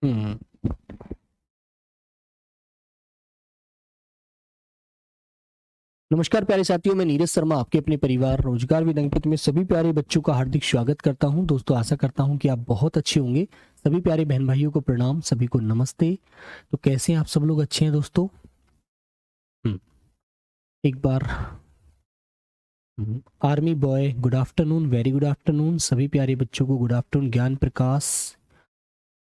हम्म। नमस्कार प्यारे साथियों, मैं नीरज शर्मा आपके अपने परिवार रोजगार विद अंकित में सभी प्यारे बच्चों का हार्दिक स्वागत करता हूं। दोस्तों, आशा करता हूं कि आप बहुत अच्छे होंगे। सभी प्यारे बहन भाइयों को प्रणाम, सभी को नमस्ते। तो कैसे हैं आप सब लोग? अच्छे हैं दोस्तों? हम्म, एक बार army boy good afternoon, very good afternoon. सभी प्यारे बच्चों को गुड आफ्टरनून। ज्ञान प्रकाश,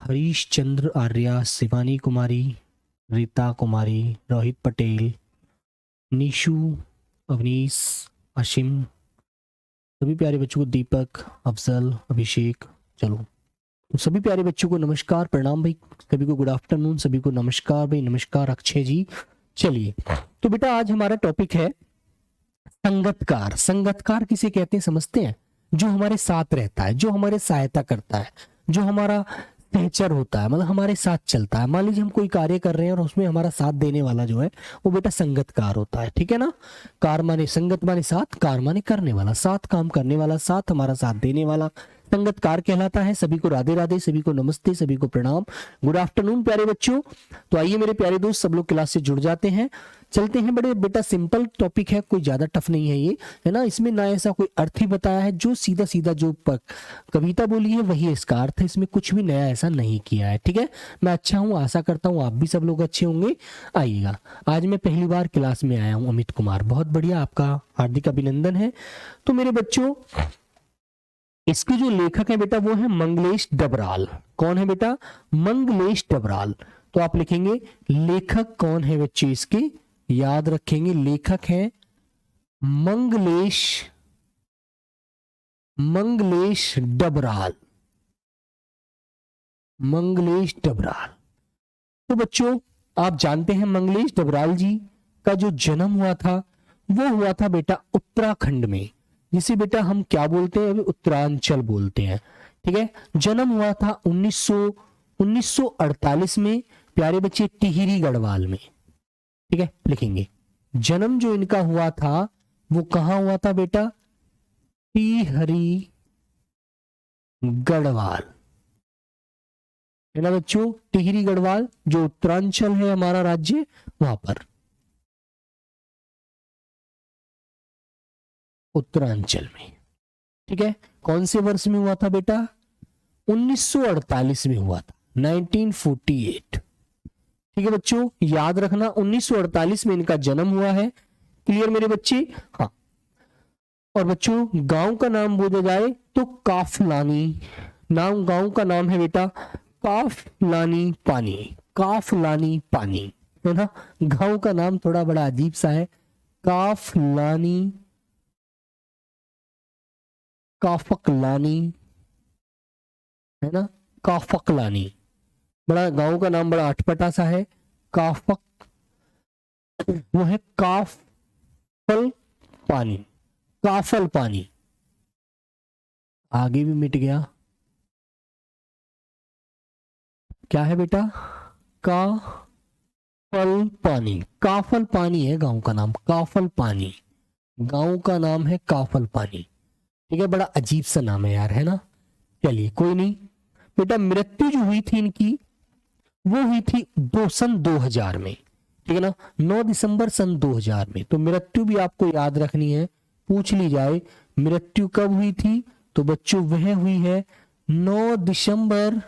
हरीश चंद्र आर्या, शिवानी कुमारी, रीता कुमारी, रोहित पटेल, निशु, अवनीश, अशिम, सभी प्यारे बच्चों को दीपक, अफजल, अभिषेक। चलो, तो सभी प्यारे बच्चों को नमस्कार, प्रणाम भाई। सभी को गुड आफ्टरनून, सभी को नमस्कार भाई, नमस्कार अक्षय जी। चलिए, तो बेटा आज हमारा टॉपिक है संगतकार। संगतकार किसे कहते हैं समझते हैं? जो हमारे साथ रहता है, जो हमारे सहायता करता है, जो हमारा सहचर होता है, मतलब हमारे साथ चलता है। मान लीजिए हम कोई कार्य कर रहे हैं और उसमें हमारा साथ देने वाला जो है वो बेटा संगतकार होता है। ठीक है ना? कार माने संगत माने साथ, कार माने करने वाला, साथ काम करने वाला, साथ हमारा साथ देने वाला संगतकार कहलाता है। सभी को राधे राधे, सभी को नमस्ते, सभी को प्रणाम, गुड आफ्टरनून प्यारे बच्चों। तो आइए मेरे प्यारे दोस्त, सब लोग क्लास से जुड़ जाते हैं, चलते हैं। बड़े बेटा सिंपल टॉपिक है, कोई ज्यादा टफ नहीं है ये, है ना? इसमें ना ऐसा कोई अर्थ ही बताया है, जो सीधा सीधा जो कविता बोली है वही इसका अर्थ है। इसमें कुछ भी नया ऐसा नहीं किया है। ठीक है? मैं अच्छा हूँ, आशा करता हूँ आप भी सब लोग अच्छे होंगे। आइएगा, आज मैं पहली बार क्लास में आया हूँ। अमित कुमार, बहुत बढ़िया, आपका हार्दिक अभिनंदन है। तो मेरे बच्चों, इसके जो लेखक है बेटा वो है मंगलेश डबराल। कौन है बेटा? मंगलेश डबराल। तो आप लिखेंगे लेखक कौन है बच्चे इसके, याद रखेंगे लेखक है मंगलेश, मंगलेश डबराल, मंगलेश डबराल। तो बच्चों, आप जानते हैं मंगलेश डबराल जी का जो जन्म हुआ था वो हुआ था बेटा उत्तराखंड में, जिसे बेटा हम क्या बोलते हैं? अभी उत्तरांचल बोलते हैं। ठीक है? जन्म हुआ था 1948 में प्यारे बच्चे, टिहरी गढ़वाल में। ठीक है? लिखेंगे जन्म जो इनका हुआ था वो कहां हुआ था बेटा? टिहरी गढ़वाल, है ना बच्चों? टिहरी गढ़वाल जो उत्तरांचल है हमारा राज्य, वहां पर, उत्तरांचल में। ठीक है? कौन से वर्ष में हुआ था बेटा? 1948 में हुआ था, 1948। ठीक है बच्चों, याद रखना 1948 में इनका जन्म हुआ है। क्लियर मेरे बच्चे? हाँ। और बच्चों, गांव का नाम बोला जाए तो काफलानी, नाम गांव का नाम है बेटा काफलानी पानी, काफलानी पानी, है ना? गांव का नाम थोड़ा बड़ा अजीब सा है, काफलानी, काफकलानी, है ना? काफकलानी, बड़ा गांव का नाम बड़ा अटपटा सा है। काफक, वो है काफल पानी, काफल पानी। आगे भी मिट गया, क्या है बेटा? काफल पानी, काफल पानी है गांव का नाम, काफल पानी, गांव का नाम है काफल पानी। ठीक है? बड़ा अजीब सा नाम है यार, है ना? चलिए कोई नहीं बेटा। मृत्यु जो हुई थी इनकी वो हुई थी सन 2000 में। ठीक है ना? 9 दिसंबर सन 2000 में। तो मृत्यु भी आपको याद रखनी है, पूछ ली जाए मृत्यु कब हुई थी, तो बच्चों वह हुई है 9 दिसंबर,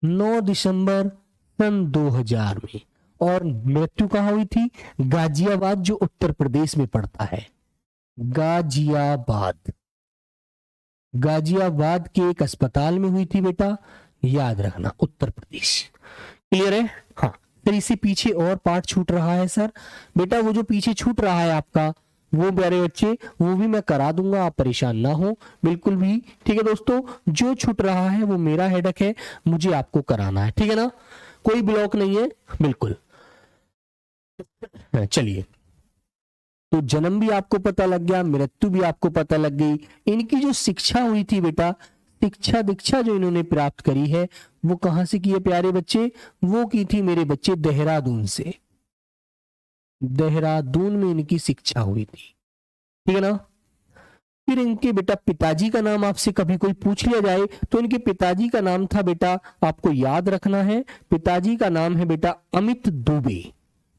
9 दिसंबर सन 2000 में। और मृत्यु कहाँ हुई थी? गाजियाबाद, जो उत्तर प्रदेश में पड़ता है, गाजियाबाद, गाजियाबाद के एक अस्पताल में हुई थी बेटा, याद रखना, उत्तर प्रदेश। क्लियर है? हाँ सर। इसी पीछे और पार्ट छूट रहा है सर, बेटा वो जो पीछे छूट रहा है आपका, वो प्यारे बच्चे वो भी मैं करा दूंगा, आप परेशान ना हो बिल्कुल भी। ठीक है दोस्तों, जो छूट रहा है वो मेरा हेडक है, मुझे आपको कराना है। ठीक है ना? कोई ब्लॉक नहीं है बिल्कुल। चलिए, तो जन्म भी आपको पता लग गया, मृत्यु भी आपको पता लग गई। इनकी जो शिक्षा हुई थी बेटा, शिक्षा दीक्षा जो इन्होंने प्राप्त करी है वो कहां से की है प्यारे बच्चे? वो की थी मेरे बच्चे देहरादून से, देहरादून में इनकी शिक्षा हुई थी। ठीक है ना? फिर इनके बेटा पिताजी का नाम आपसे कभी कोई पूछ लिया जाए तो इनके पिताजी का नाम था बेटा, आपको याद रखना है, पिताजी का नाम है बेटा अमित दुबे।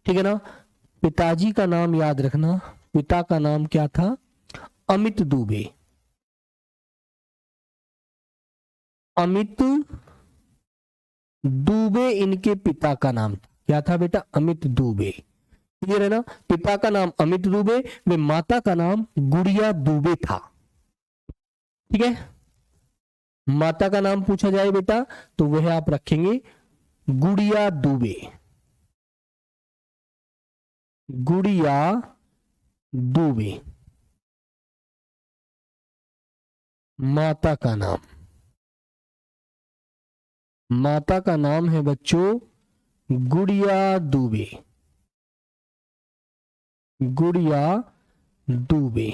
ठीक है ना, पिताजी का नाम याद रखना, पिता का नाम क्या था, अमित दुबे। अमित दुबे इनके पिता का नाम क्या था बेटा, अमित दुबे। क्लियर है ना, पिता का नाम अमित दुबे, वे माता का नाम गुड़िया दुबे था। ठीक है, माता का नाम पूछा जाए बेटा तो वह आप रखेंगे गुड़िया दुबे, गुड़िया दुबे माता का नाम। माता का नाम है बच्चों गुड़िया दुबे, गुड़िया दुबे,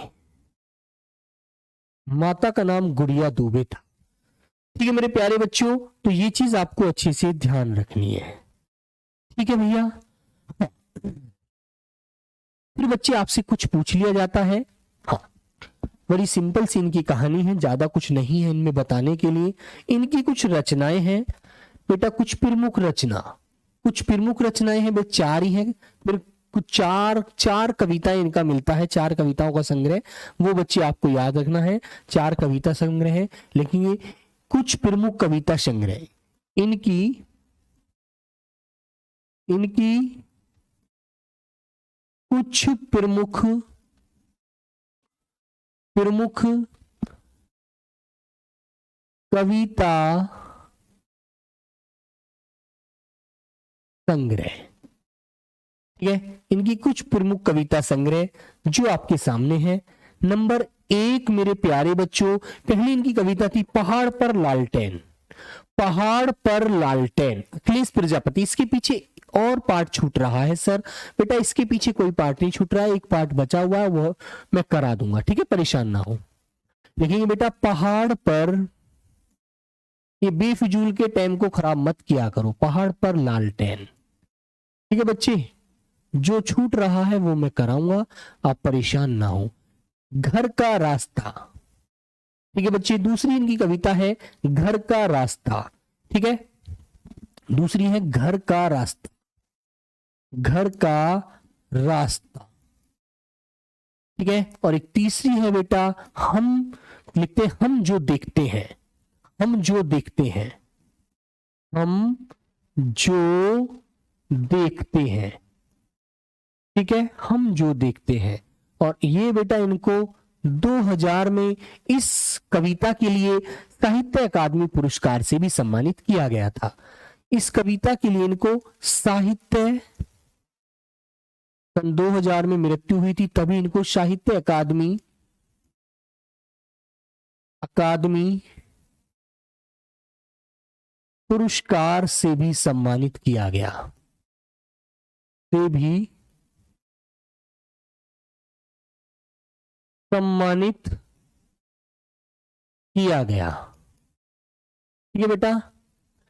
माता का नाम गुड़िया दुबे था। ठीक है मेरे प्यारे बच्चों, तो ये चीज आपको अच्छे से ध्यान रखनी है। ठीक है भैया, फिर बच्चे आपसे कुछ पूछ लिया जाता है। हाँ, बड़ी सिंपल सी इनकी कहानी है, ज्यादा कुछ नहीं है इनमें बताने के लिए। इनकी कुछ रचनाएं हैं बेटा, कुछ प्रमुख रचना, कुछ प्रमुख रचनाएं हैं बेटा, 4 ही है, फिर कुछ चार कविताएं इनका मिलता है, 4 कविताओं का संग्रह, वो बच्चे आपको याद रखना है। 4 कविता संग्रह है, लेकिन ये कुछ प्रमुख कविता संग्रह इनकी कुछ प्रमुख कविता संग्रह। ठीक है, इनकी कुछ प्रमुख कविता संग्रह जो आपके सामने है। नंबर 1 मेरे प्यारे बच्चों, पहली इनकी कविता थी पहाड़ पर लालटेन। पहाड़ पर लालटेन, अखिलेश प्रजापति। इसके पीछे और पार्ट छूट रहा है सर, बेटा इसके पीछे कोई पार्ट नहीं छूट रहा है, एक पार्ट बचा हुआ है, वो मैं करा दूंगा। ठीक है, परेशान ना हो। देखेंगे बेटा पहाड़ पर, ये बेफिजूल के टाइम को खराब मत किया करो, पहाड़ पर लालटेन। ठीक है बच्चे, जो छूट रहा है वो मैं कराऊंगा, आप परेशान ना हो। घर का रास्ता। ठीक है बच्चे, दूसरी इनकी कविता है घर का रास्ता। ठीक है, दूसरी है घर का रास्ता, घर का रास्ता। ठीक है, और एक तीसरी है बेटा हम, लिखते हम जो देखते हैं, हम जो देखते हैं, हम जो देखते हैं। ठीक है, हम जो देखते हैं। और ये बेटा इनको 2000 में इस कविता के लिए साहित्य अकादमी पुरस्कार से भी सम्मानित किया गया था। इस कविता के लिए इनको साहित्य, सन 2000 में मृत्यु हुई थी, तभी इनको साहित्य अकादमी पुरस्कार से भी सम्मानित किया गया, से भी सम्मानित किया गया। ठीक है बेटा,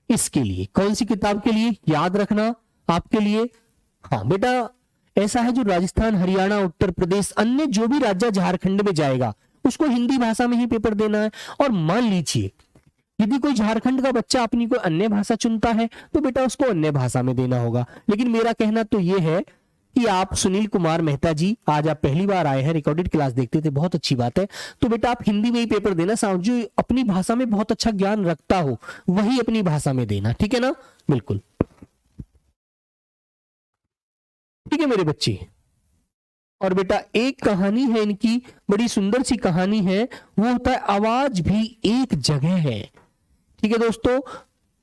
इसके लिए कौन सी किताब के लिए याद रखना आपके लिए। हाँ बेटा, ऐसा है जो राजस्थान, हरियाणा, उत्तर प्रदेश, अन्य जो भी राज्य झारखंड में जाएगा उसको हिंदी भाषा में ही पेपर देना है। और मान लीजिए यदि कोई झारखंड का बच्चा अपनी कोई अन्य भाषा चुनता है तो बेटा उसको अन्य भाषा में देना होगा। लेकिन मेरा कहना तो यह है कि आप सुनील कुमार मेहता जी, आज आप पहली बार आए हैं, रिकॉर्डेड क्लास देखते थे, बहुत अच्छी बात है, तो बेटा आप हिंदी में ही पेपर देना। जो अपनी भाषा में बहुत अच्छा ज्ञान रखता हो वही अपनी भाषा में देना। ठीक है ना, बिल्कुल। ठीक है मेरे बच्चे, और बेटा एक कहानी है इनकी, बड़ी सुंदर सी कहानी है, वो होता है आवाज भी एक जगह है। ठीक है दोस्तों,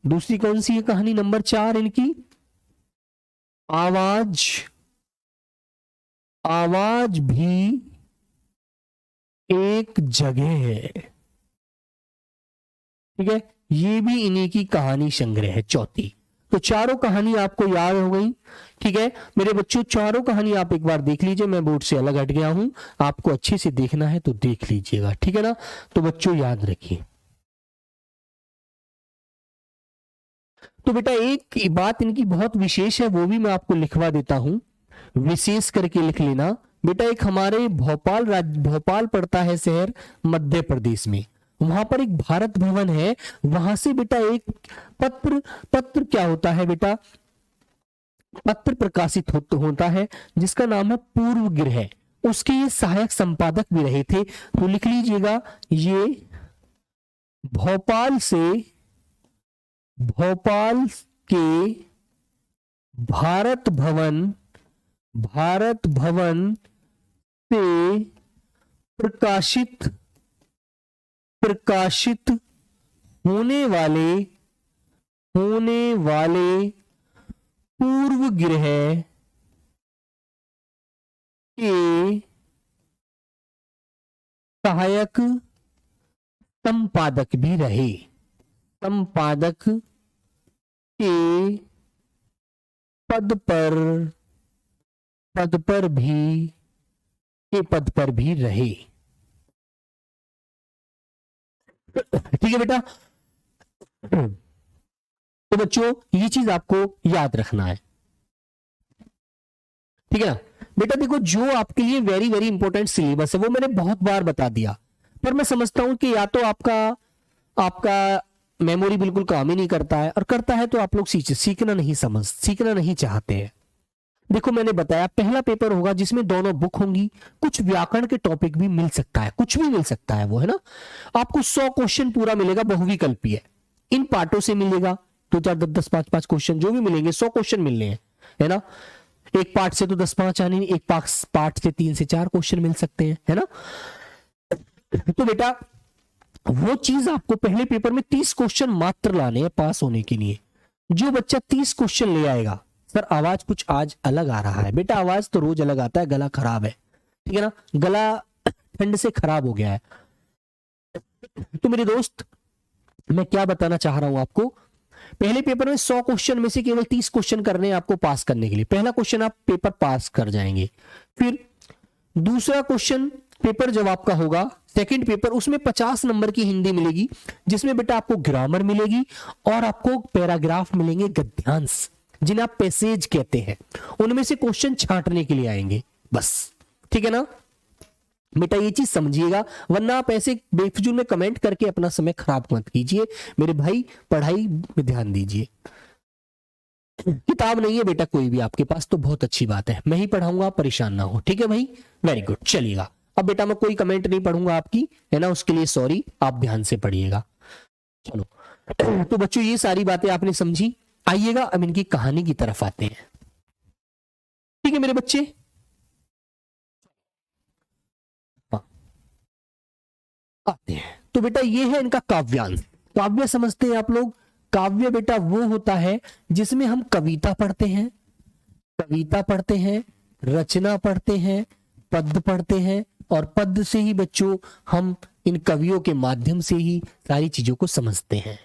दूसरी कौन सी है कहानी, नंबर 4 इनकी, आवाज भी एक जगह है। ठीक है, ये भी इन्हीं की कहानी संग्रह है, चौथी। तो चारों कहानी आपको याद हो गई। ठीक है मेरे बच्चों, चारों कहानी आप एक बार देख लीजिए, मैं बोर्ड से अलग हट गया हूं, आपको अच्छे से देखना है तो देख लीजिएगा। ठीक है ना, तो बच्चों याद रखिए। तो बेटा एक बात इनकी बहुत विशेष है, वो भी मैं आपको लिखवा देता हूं, विशेष करके लिख लेना, बेटा एक हमारे भोपाल पड़ता है शहर मध्य प्रदेश में, वहां पर एक भारत भवन है, वहां से बेटा एक पत्र क्या होता है बेटा, पत्र प्रकाशित होता है जिसका नाम है पूर्व गृह, उसके ये सहायक संपादक भी रहे थे। तो लिख लीजिएगा, ये भोपाल के भारत भवन से प्रकाशित होने वाले पूर्व गृह के सहायक संपादक भी रहे, संपादक के पद पर भी रहे। ठीक है बेटा, तो बच्चों ये चीज आपको याद रखना है, ठीक है ना बेटा। देखो जो आपके लिए वेरी वेरी इंपॉर्टेंट सिलेबस है वो मैंने बहुत बार बता दिया, पर मैं समझता हूं कि या तो आपका मेमोरी बिल्कुल काम ही नहीं करता है, और करता है तो आप लोग सीखना नहीं चाहते हैं। देखो मैंने बताया पहला पेपर होगा जिसमें दोनों बुक होंगी, कुछ व्याकरण के टॉपिक भी मिल सकता है, कुछ भी मिल सकता है वो, है ना। आपको 100 क्वेश्चन पूरा मिलेगा, बहुविकल्पीय इन पार्टों से मिलेगा, 2 4 10 10 5 5 क्वेश्चन जो भी मिलेंगे, 100 क्वेश्चन मिलने हैं, है ना। एक पार्ट से तो 10 5 आने नहीं, एक पार्ट से 3 से 4 क्वेश्चन मिल सकते हैं, है ना। तो बेटा वो चीज आपको पहले पेपर में 30 क्वेश्चन मात्र लाने हैं पास होने के लिए। जो बच्चा 30 क्वेश्चन ले आएगा, सर आवाज कुछ आज अलग आ रहा है, बेटा आवाज तो रोज अलग आता है, गला खराब है, ठीक है ना, गला ठंड से खराब हो गया है। तो मेरे दोस्त मैं क्या बताना चाह रहा हूं आपको, पहले पेपर में 100 क्वेश्चन में से केवल 30 क्वेश्चन करने हैं आपको पास करने के लिए। पहला क्वेश्चन आप पेपर पास कर जाएंगे, फिर दूसरा क्वेश्चन पेपर जब आपका होगा सेकंड पेपर, उसमें 50 नंबर की हिंदी मिलेगी, जिसमें बेटा आपको ग्रामर मिलेगी और आपको पैराग्राफ मिलेंगे, गद्यांश जिन्हें आप पैसेज कहते हैं, उनमें से क्वेश्चन छांटने के लिए आएंगे बस, ठीक है ना बेटा। ये चीज समझिएगा, वरना आप ऐसे बेफिजूल में कमेंट करके अपना समय खराब मत कीजिए मेरे भाई, पढ़ाई में ध्यान दीजिए। किताब नहीं है बेटा कोई भी आपके पास तो बहुत अच्छी बात है, मैं ही पढ़ाऊंगा, परेशान ना हो, ठीक है भाई, वेरी गुड। चलिएगा अब बेटा मैं कोई कमेंट नहीं पढ़ूंगा आपकी, है ना, उसके लिए सॉरी, आप ध्यान से पढ़िएगा। चलो तो बच्चों ये सारी बातें आपने समझी, आइएगा अब इनकी कहानी की तरफ आते हैं, ठीक है मेरे बच्चे। आते हैं तो बेटा ये है इनका काव्यांश। काव्य समझते हैं आप लोग, काव्य बेटा वो होता है जिसमें हम कविता पढ़ते हैं, रचना पढ़ते हैं, पद्य पढ़ते हैं, और पद्य से ही बच्चों हम इन कवियों के माध्यम से ही सारी चीजों को समझते हैं,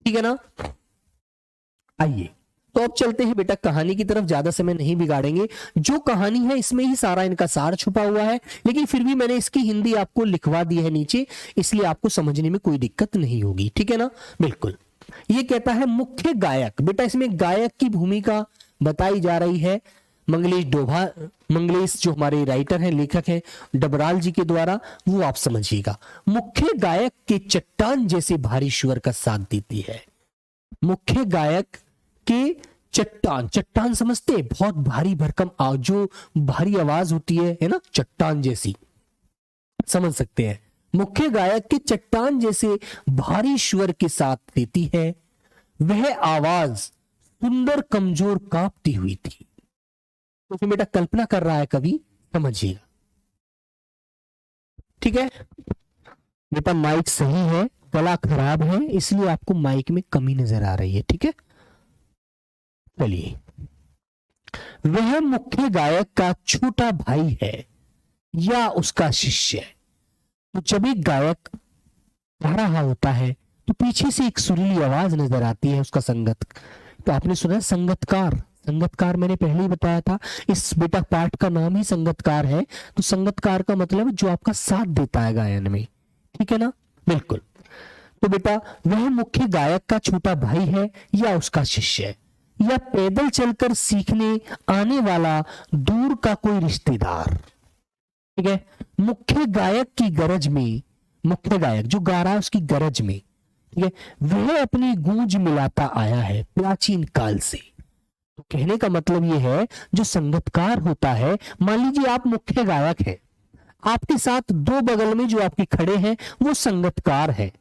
ठीक है ना। आइए तो अब चलते हैं बेटा कहानी की तरफ, ज्यादा समय नहीं बिगाड़ेंगे। जो कहानी है इसमें ही सारा इनका सार छुपा हुआ है, लेकिन फिर भी मैंने इसकी हिंदी आपको लिखवा दी है नीचे, इसलिए आपको समझने में कोई दिक्कत नहीं होगी, ठीक है ना, बिल्कुल। ये कहता है मुख्य गायक, बेटा इसमें गायक की भूमिका बताई जा रही है मंगलेश जो हमारे राइटर हैं, लेखक हैं, डबराल जी के द्वारा, वो आप समझिएगा। मुख्य गायक के चट्टान जैसे भारी स्वर का साथ देती है। मुख्य गायक के चट्टान समझते हैं, बहुत भारी भरकम जो भारी आवाज होती है ना, चट्टान जैसी, समझ सकते हैं। मुख्य गायक के चट्टान जैसे भारी स्वर के साथ देती है, वह आवाज सुंदर कमजोर कांपती हुई थी। तो फिर बेटा कल्पना कर रहा है कवि, समझिएगा, ठीक है बेटा। माइक सही है, गला खराब है, इसलिए आपको माइक में कमी नजर आ रही है, ठीक है। चलिए, वह मुख्य गायक का छोटा भाई है या उसका शिष्य है। तो जब एक गायक गा रहा होता है तो पीछे से एक सुरीली आवाज नजर आती है उसका संगत, तो आपने सुना है संगतकार मैंने पहले ही बताया था, इस बेटा पाठ का नाम ही संगतकार है। तो संगतकार का मतलब जो आपका साथ देता है गायन में, ठीक है ना, बिल्कुल। तो बेटा वह मुख्य गायक का छोटा भाई है या उसका शिष्य है, या पैदल चलकर सीखने आने वाला दूर का कोई रिश्तेदार। ठीक है। मुख्य गायक की गरज में, मुख्य गायक जो गा रहा है उसकी गरज में, ठीक है, वह अपनी गूंज मिलाता आया है प्राचीन काल से। तो कहने का मतलब यह है जो संगीतकार होता है, मान लीजिए आप मुख्य गायक हैं, आपके साथ दो बगल में जो आपके खड़े हैं वो संगीतकार है।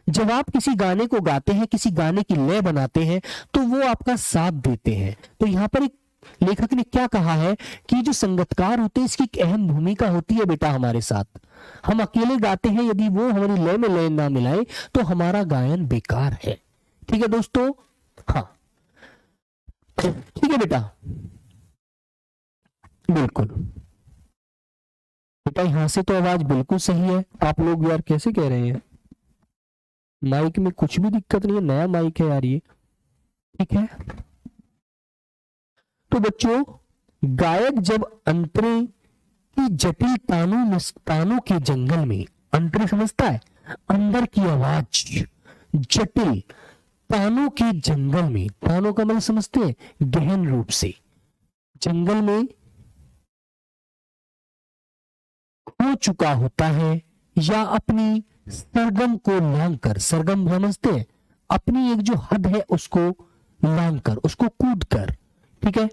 जब आप किसी गाने को गाते हैं, किसी गाने की लय बनाते हैं, तो वो आपका साथ देते हैं। तो यहां पर एक लेखक ने क्या कहा है कि जो संगीतकार होते हैं इसकी एक अहम भूमिका होती है बेटा हमारे साथ। हम अकेले गाते हैं, यदि वो हमारी लय में लय ना मिलाए तो हमारा गायन बेकार है। ठीक है दोस्तों, हाँ ठीक है बेटा, बिल्कुल बेटा यहां से तो आवाज बिल्कुल सही है। आप लोग यार कैसे कह रहे हैं, माइक में कुछ भी दिक्कत नहीं है, नया माइक है यार ये, ठीक है। तो बच्चों गायक जब अंतरे की जटिल तानों के जंगल में, अंतरे समझता है अंदर की आवाज, जटिल तानों के जंगल में, तानों का मतलब समझते हैं गहन रूप से, जंगल में खो चुका होता है या अपनी सरगम को लांग कर, सरगम समझते हैं अपनी एक जो हद है उसको लांग कर, उसको कूद कर, ठीक है,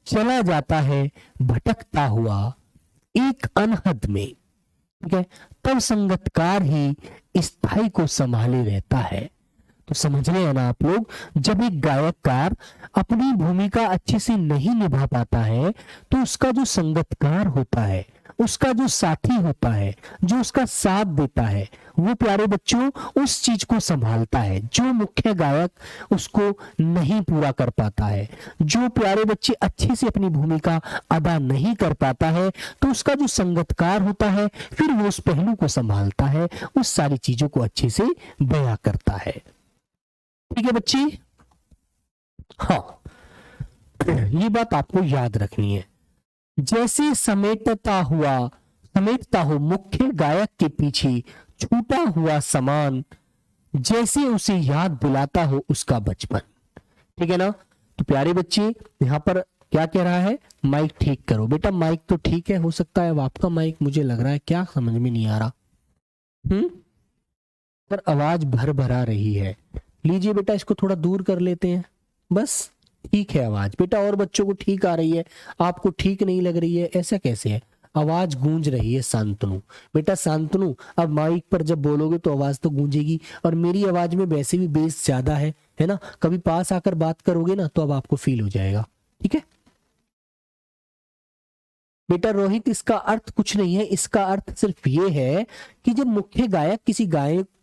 चला जाता है भटकता हुआ एक अनहद में, ठीक है। तब संगीतकार ही स्थाई को संभाले रहता है। तो समझ रहे हैं ना आप लोग, जब एक गायककार अपनी भूमिका अच्छे से नहीं निभा पाता है तो उसका जो संगीतकार होता है, उसका जो साथी होता है, जो उसका साथ देता है, वो प्यारे बच्चों उस चीज को संभालता है जो मुख्य गायक उसको नहीं पूरा कर पाता है। जो प्यारे बच्चे अच्छे से अपनी भूमिका अदा नहीं कर पाता है तो उसका जो संगीतकार होता है फिर वो उस पहलू को संभालता है, उस सारी चीजों को अच्छे से बयां करता है। ठीक है बच्चे, हाँ ये बात आपको याद रखनी है। जैसे समेटता हो मुख्य गायक के पीछे छूटा हुआ सामान, जैसे उसे याद दिलाता हो उसका बचपन। ठीक है ना। तो प्यारे बच्चे यहां पर क्या कह रहा है, माइक ठीक करो बेटा। माइक तो ठीक है, हो सकता है अब आपका माइक मुझे लग रहा है क्या समझ में नहीं आ रहा, पर आवाज भर भरा रही है। लीजिए बेटा इसको थोड़ा दूर कर लेते हैं, बस ठीक है आवाज बेटा। और बच्चों को ठीक आ रही है, आपको ठीक नहीं लग रही है, ऐसा कैसे है? आवाज गूंज रही है शांतनु। बेटा शांतनु अब माइक पर जब बोलोगे तो आवाज तो गूंजेगी, और मेरी आवाज में वैसे भी बेस ज्यादा है ना। कभी पास आकर बात करोगे ना तो अब आपको फील हो जाएगा, ठीक है बेटा। रोहित इसका अर्थ कुछ नहीं है, इसका अर्थ सिर्फ ये है कि जब मुख्य गायक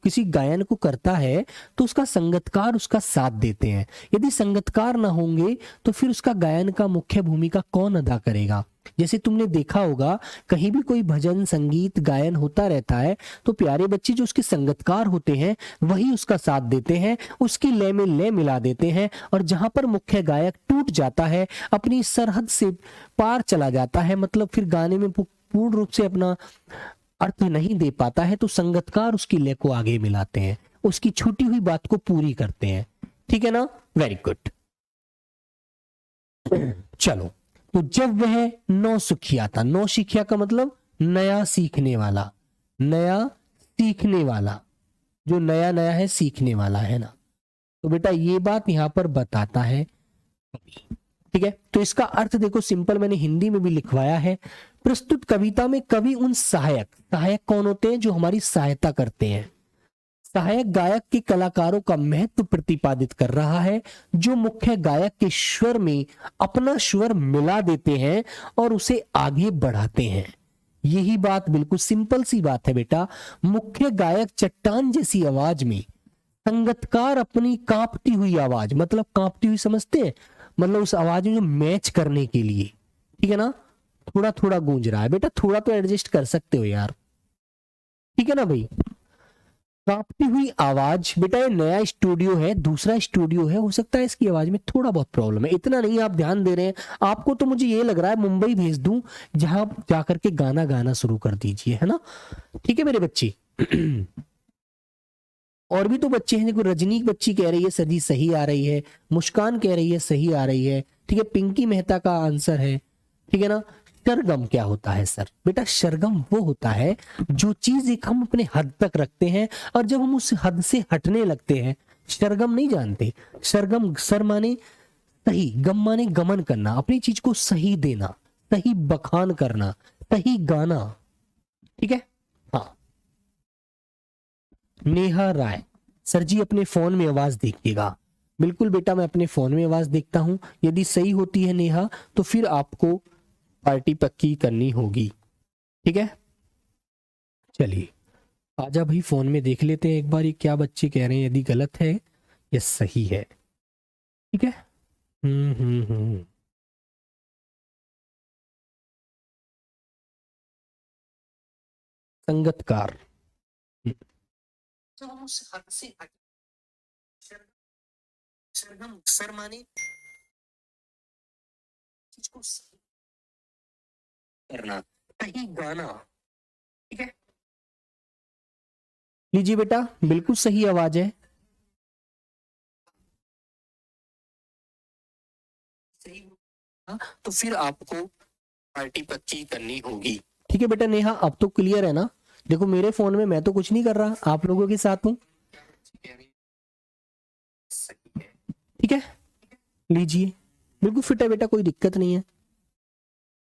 किसी गायन को करता है तो उसका संगीतकार उसका साथ देते हैं। यदि संगीतकार ना होंगे तो फिर उसका गायन का मुख्य भूमिका कौन अदा करेगा? जैसे तुमने देखा होगा कहीं भी कोई भजन संगीत गायन होता रहता है तो प्यारे बच्चे जो उसके संगीतकार होते हैं वही उसका साथ देते हैं, उसकी लय में लय मिला देते हैं। और जहां पर मुख्य गायक टूट जाता है, अपनी सरहद से पार चला जाता है, मतलब फिर गाने में पूर्ण रूप से अपना अर्थ नहीं दे पाता है, तो संगीतकार उसकी लय को आगे मिलाते हैं, उसकी छूटी हुई बात को पूरी करते हैं। ठीक है ना, वेरी गुड। चलो, तो जब वह नौसिखिया था, नौसिखिया का मतलब नया सीखने वाला, नया सीखने वाला, जो नया नया है सीखने वाला है ना। तो बेटा ये बात यहां पर बताता है, ठीक है। तो इसका अर्थ देखो सिंपल मैंने हिंदी में भी लिखवाया है। प्रस्तुत कविता में कवि उन सहायक कौन होते हैं? जो हमारी सहायता करते हैं। सहायक गायक के कलाकारों का महत्व प्रतिपादित कर रहा है, जो मुख्य गायक के स्वर में अपना स्वर मिला देते हैं और उसे आगे बढ़ाते हैं। यही बात बिल्कुल सिंपल सी बात है बेटा। मुख्य गायक चट्टान जैसी आवाज में, संगीतकार अपनी कांपती हुई आवाज, मतलब कांपती हुई समझते हैं, मतलब उस आवाज में जो मैच करने के लिए, ठीक है ना, थोड़ा थोड़ा गूंज रहा है बेटा, थोड़ा तो एडजस्ट कर सकते हो यार, ठीक है ना भाई। कांपती हुई आवाज बेटा, ये नया स्टूडियो है, दूसरा स्टूडियो है, हो सकता है इसकी आवाज में थोड़ा बहुत प्रॉब्लम है, इतना नहीं आप ध्यान दे रहे हैं। आपको तो मुझे ये लग रहा है मुंबई भेज दूं, जहां जाकर के गाना शुरू कर दीजिए, है ना। ठीक है मेरे बच्चे। और भी तो बच्चे हैं, देखो रजनी बच्ची कह रही है सर जी सही आ रही है, मुस्कान कह रही है सही आ रही है, ठीक है, पिंकी मेहता का आंसर है, ठीक है ना, सरगम क्या होता है सर? बेटा सरगम वो होता है जो चीज एक हम अपने हद तक रखते हैं और जब हम उस हद से हटने लगते हैं, सरगम नहीं जानते? सरगम, सर माने सही, गम माने गमन करना, अपनी चीज को सही देना, सही बखान करना, सही गाना। ठीक है, हाँ। नेहा राय, सर जी अपने फोन में आवाज देखिएगा। बिल्कुल बेटा, मैं अपने फोन में आवाज देखता हूं। यदि सही होती है नेहा तो फिर आपको पार्टी पक्की करनी होगी। ठीक है, चलिए आजा भाई, फोन में देख लेते हैं एक बार ये क्या बच्चे कह रहे हैं, यदि गलत है या सही है। ठीक है, हम्म। संगतकार, तो हम उस हद से सरगम, सर माने चीज को सही करना, सही गाना। ठीक है, लीजिए बेटा, बिल्कुल सही आवाज है। सही, तो फिर आपको पार्टी पक्की करनी होगी। ठीक है बेटा नेहा, अब तो क्लियर है ना? देखो मेरे फोन में मैं तो कुछ नहीं कर रहा, आप लोगों के साथ हूं। ठीक है, लीजिए, बिल्कुल फिट है बेटा, कोई दिक्कत नहीं है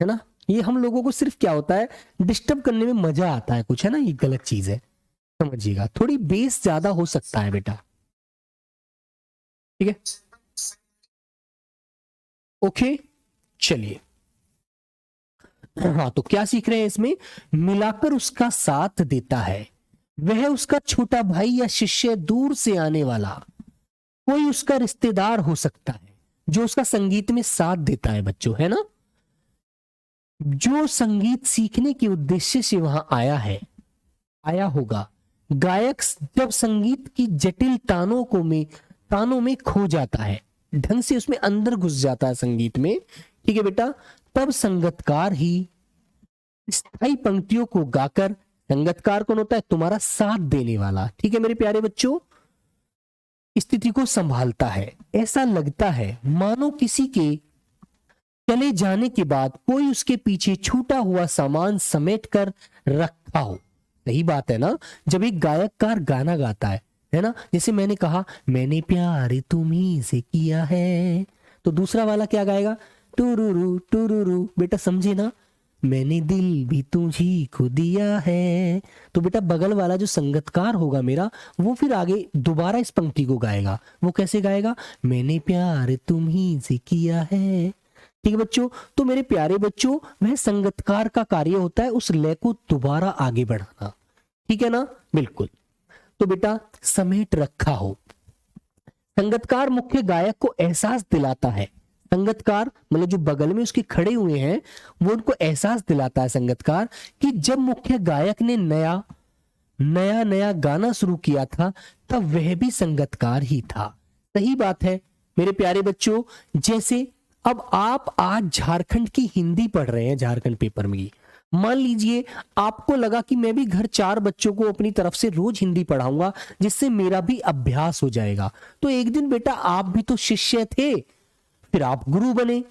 ना? ये हम लोगों को सिर्फ क्या होता है, डिस्टर्ब करने में मजा आता है कुछ, है ना? ये गलत चीज है, समझिएगा। थोड़ी बेस ज्यादा हो सकता है बेटा। ठीक है, ओके, चलिए। हाँ, तो क्या सीख रहे हैं इसमें? मिलाकर उसका साथ देता है, वह उसका छोटा भाई या शिष्य, दूर से आने वाला, कोई उसका रिश्तेदार हो सकता है जो उसका संगीत में साथ देता है बच्चों, है ना? जो संगीत सीखने के उद्देश्य से वहां आया है, आया होगा। गायक जब संगीत की जटिल तानों में खो जाता है, ढंग से उसमें अंदर घुस जाता है संगीत में, ठीक है बेटा, तब संगतकार ही स्थायी पंक्तियों को गाकर, संगतकार कौन होता है? तुम्हारा साथ देने वाला, ठीक है मेरे प्यारे बच्चों, स्थिति को संभालता है। ऐसा लगता है मानो किसी के चले जाने के बाद कोई उसके पीछे छूटा हुआ सामान समेट कर रखा हो। सही बात है ना? जब एक गायककार गाना गाता है ना, जैसे मैंने कहा मैंने प्यार तुम्ही से किया है, तो दूसरा वाला क्या गाएगा? टुरुरु टुरुरु, बेटा समझे ना? मैंने दिल भी तुझी को दिया है, तो बेटा बगल वाला जो संगतकार होगा मेरा, वो फिर आगे दोबारा इस पंक्ति को गाएगा। वो कैसे गाएगा? मैंने प्यार तुम्ही से किया है। ठीक है बच्चों, तो मेरे प्यारे बच्चों, वह संगतकार का कार्य होता है उस लय को दोबारा आगे बढ़ाना। ठीक है ना? बिल्कुल। तो बेटा समेट रखा हो, संगतकार मुख्य गायक को एहसास दिलाता है। संगतकार मतलब जो बगल में उसके खड़े हुए हैं, वो उनको एहसास दिलाता है संगतकार कि जब मुख्य गायक ने नया नया गाना शुरू किया था, तब वह भी संगतकार ही था। सही बात है मेरे प्यारे बच्चों। जैसे अब आप आज झारखंड की हिंदी पढ़ रहे हैं, झारखंड पेपर में, मान लीजिए आपको लगा कि मैं भी घर 4 बच्चों को अपनी तरफ से रोज हिंदी पढ़ाऊंगा, जिससे मेरा भी अभ्यास हो जाएगा। तो एक दिन बेटा आप भी तो शिष्य थे, फिर आप गुरु बने।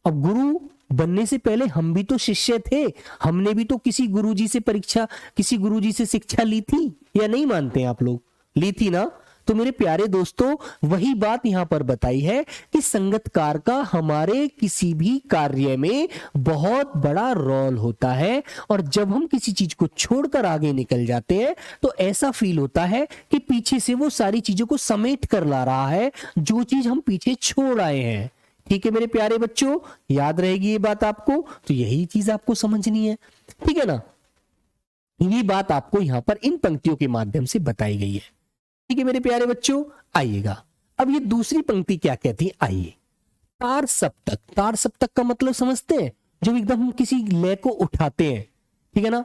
अब गुरु बनने से पहले हम भी तो शिष्य थे, हमने भी तो किसी गुरुजी से शिक्षा ली थी, या नहीं मानते हैं आप लोग? ली थी ना? तो मेरे प्यारे दोस्तों, वही बात यहां पर बताई है कि संगतकार का हमारे किसी भी कार्य में बहुत बड़ा रोल होता है, और जब हम किसी चीज को छोड़कर आगे निकल जाते हैं तो ऐसा फील होता है कि पीछे से वो सारी चीजों को समेट कर ला रहा है जो चीज हम पीछे छोड़ आए हैं। ठीक है मेरे प्यारे बच्चों, याद रहेगी ये बात आपको? तो यही चीज आपको समझनी है, ठीक है ना? ये बात आपको यहां पर इन पंक्तियों के माध्यम से बताई गई है। ठीक है मेरे प्यारे बच्चों, आइएगा अब ये दूसरी पंक्ति क्या कहती है, आइए। तार सप्तक, तार सप्तक का मतलब समझते हैं? जब एकदम हम किसी लय को उठाते हैं, ठीक है ना?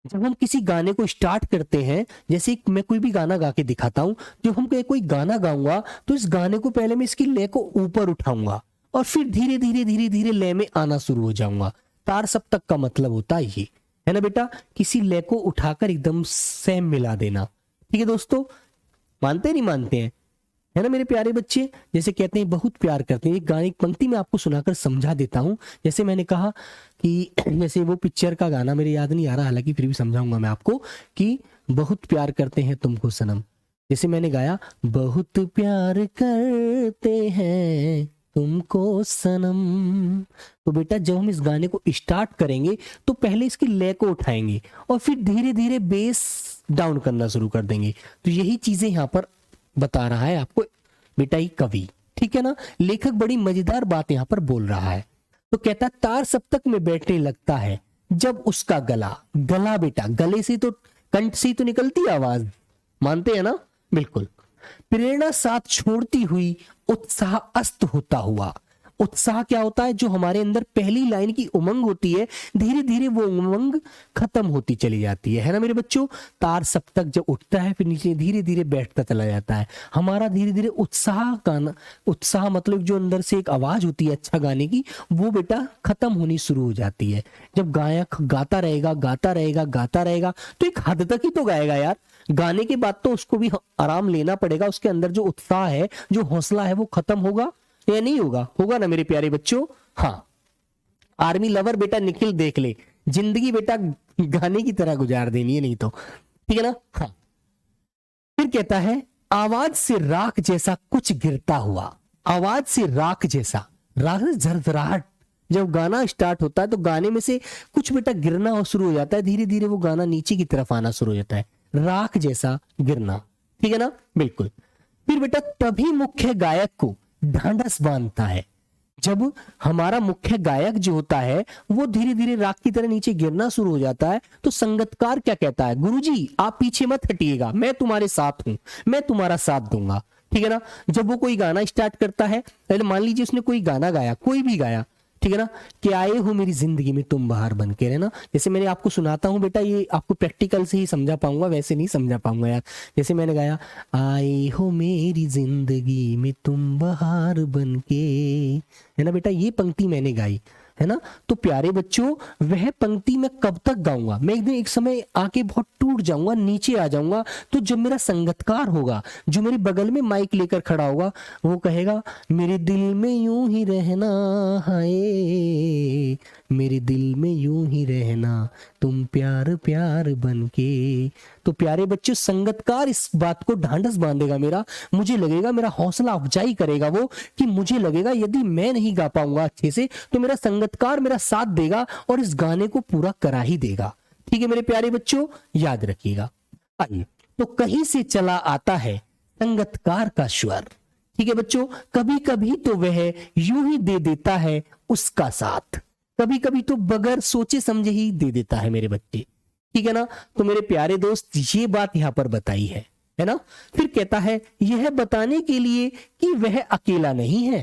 जब हम किसी गाने को स्टार्ट करते हैं, जैसे मैं कोई भी गाना गा के दिखाता हूं, जब हम कोई गाना गाऊंगा तो इस गाने को पहले मैं इसकी लय को ऊपर उठाऊंगा और फिर धीरे धीरे धीरे धीरे लय में आना शुरू हो जाऊंगा। तार सप्तक का मतलब होता है ये, है ना बेटा? किसी लय को उठाकर एकदम सेम मिला देना। ठीक है दोस्तों, मानते नहीं मानते हैं? है ना मेरे प्यारे बच्चे। जैसे कहते हैं बहुत प्यार करते हैं, एक गाने एक पंक्ति में आपको सुनाकर समझा देता हूं। जैसे मैंने कहा कि जैसे वो पिक्चर का गाना मेरे याद नहीं आ रहा, हालांकि फिर भी समझाऊंगा मैं आपको कि बहुत प्यार करते हैं तुमको सनम। जैसे मैंने गाया बहुत प्यार करते हैं तुमको सनम, तो बेटा जब हम इस गाने को स्टार्ट करेंगे तो पहले इसकी लय को उठाएंगे और फिर धीरे धीरे बेस डाउन करना शुरू कर देंगे। तो यही चीजें यहाँ पर बता रहा है आपको बेटा ये कवि, ठीक है ना। लेखक बड़ी मजेदार बात यहाँ पर बोल रहा है। तो कहता तार सप्तक में बैठने लगता है जब उसका गला, गला बेटा गले से तो कंठ से तो निकलती आवाज, मानते हैं ना, बिल्कुल। प्रेरणा साथ छोड़ती हुई उत्साह अस्त होता हुआ। उत्साह क्या होता है, जो हमारे अंदर पहली लाइन की उमंग होती है धीरे धीरे वो उमंग खत्म होती चली जाती है ना मेरे बच्चों। तार सप्तक जब उठता है फिर नीचे धीरे धीरे बैठता चला जाता है, हमारा धीरे धीरे उत्साह गाना, उत्साह मतलब जो अंदर से एक आवाज होती है अच्छा गाने की, वो बेटा खत्म होनी शुरू हो जाती है। जब गायक गाता रहेगा गाता रहेगा गाता रहेगा तो एक हद तक ही तो गाएगा यार, गाने के बाद तो उसको भी आराम लेना पड़ेगा। उसके अंदर जो उत्साह है जो हौसला है वो खत्म होगा या नहीं होगा, होगा ना मेरे प्यारे बच्चों। हाँ, आर्मी लवर बेटा निखिल देख ले, जिंदगी बेटा गाने की तरह गुजार देनी है नहीं तो, ठीक है ना। हाँ, फिर कहता है आवाज से राख जैसा कुछ गिरता हुआ। आवाज से राख जैसा, राख झरझराहट, जब गाना स्टार्ट होता है तो गाने में से कुछ बेटा गिरना शुरू हो जाता है, धीरे धीरे वो गाना नीचे की तरफ आना शुरू हो जाता है, राख जैसा गिरना, ठीक है ना, बिल्कुल। फिर बेटा तभी मुख्य गायक को ढांढस बांधता है। जब हमारा मुख्य गायक जो होता है वो धीरे धीरे राख की तरह नीचे गिरना शुरू हो जाता है तो संगीतकार क्या कहता है, गुरुजी आप पीछे मत हटिएगा, मैं तुम्हारे साथ हूं, मैं तुम्हारा साथ दूंगा, ठीक है ना। जब वो कोई गाना स्टार्ट करता है, पहले मान लीजिए उसने कोई गाना गाया, कोई भी गाया, ठीक है ना, कि आए हो मेरी जिंदगी में तुम बाहर बन के रहना। जैसे मैंने आपको सुनाता हूं बेटा, ये आपको प्रैक्टिकल से ही समझा पाऊंगा, वैसे नहीं समझा पाऊंगा यार। जैसे मैंने गाया आए हो मेरी जिंदगी में तुम बाहर बन के, है ना बेटा, ये पंक्ति मैंने गाई, है ना। तो प्यारे बच्चों वह पंक्ति मैं कब तक गाऊंगा, मैं एक दिन एक समय आके बहुत टूट जाऊंगा, नीचे आ जाऊंगा, तो जब मेरा संगीतकार होगा जो मेरे बगल में माइक लेकर खड़ा होगा वो कहेगा मेरे दिल में यूं ही रहना, हाय मेरे दिल में यूं ही रहना तुम प्यार प्यार बन के। तो प्यारे बच्चों संगीतकार इस बात को ढांढस बांधेगा मेरा, मुझे लगेगा मेरा हौसला अफजाई करेगा वो, कि मुझे लगेगा यदि मैं नहीं गा पाऊंगा अच्छे से तो मेरा संगीतकार मेरा साथ देगा और इस गाने को पूरा करा ही देगा, ठीक है मेरे प्यारे बच्चों, याद रखिएगा। आइए, तो कहीं से चला आता है संगीतकार का स्वर, ठीक है बच्चों, कभी कभी तो वह यूं ही दे देता है उसका साथ, कभी कभी तो बगैर सोचे समझे ही दे देता है मेरे बच्चे, ठीक है ना। तो मेरे प्यारे दोस्त ये बात यहां पर बताई है ना। फिर कहता है यह बताने के लिए कि वह अकेला नहीं है,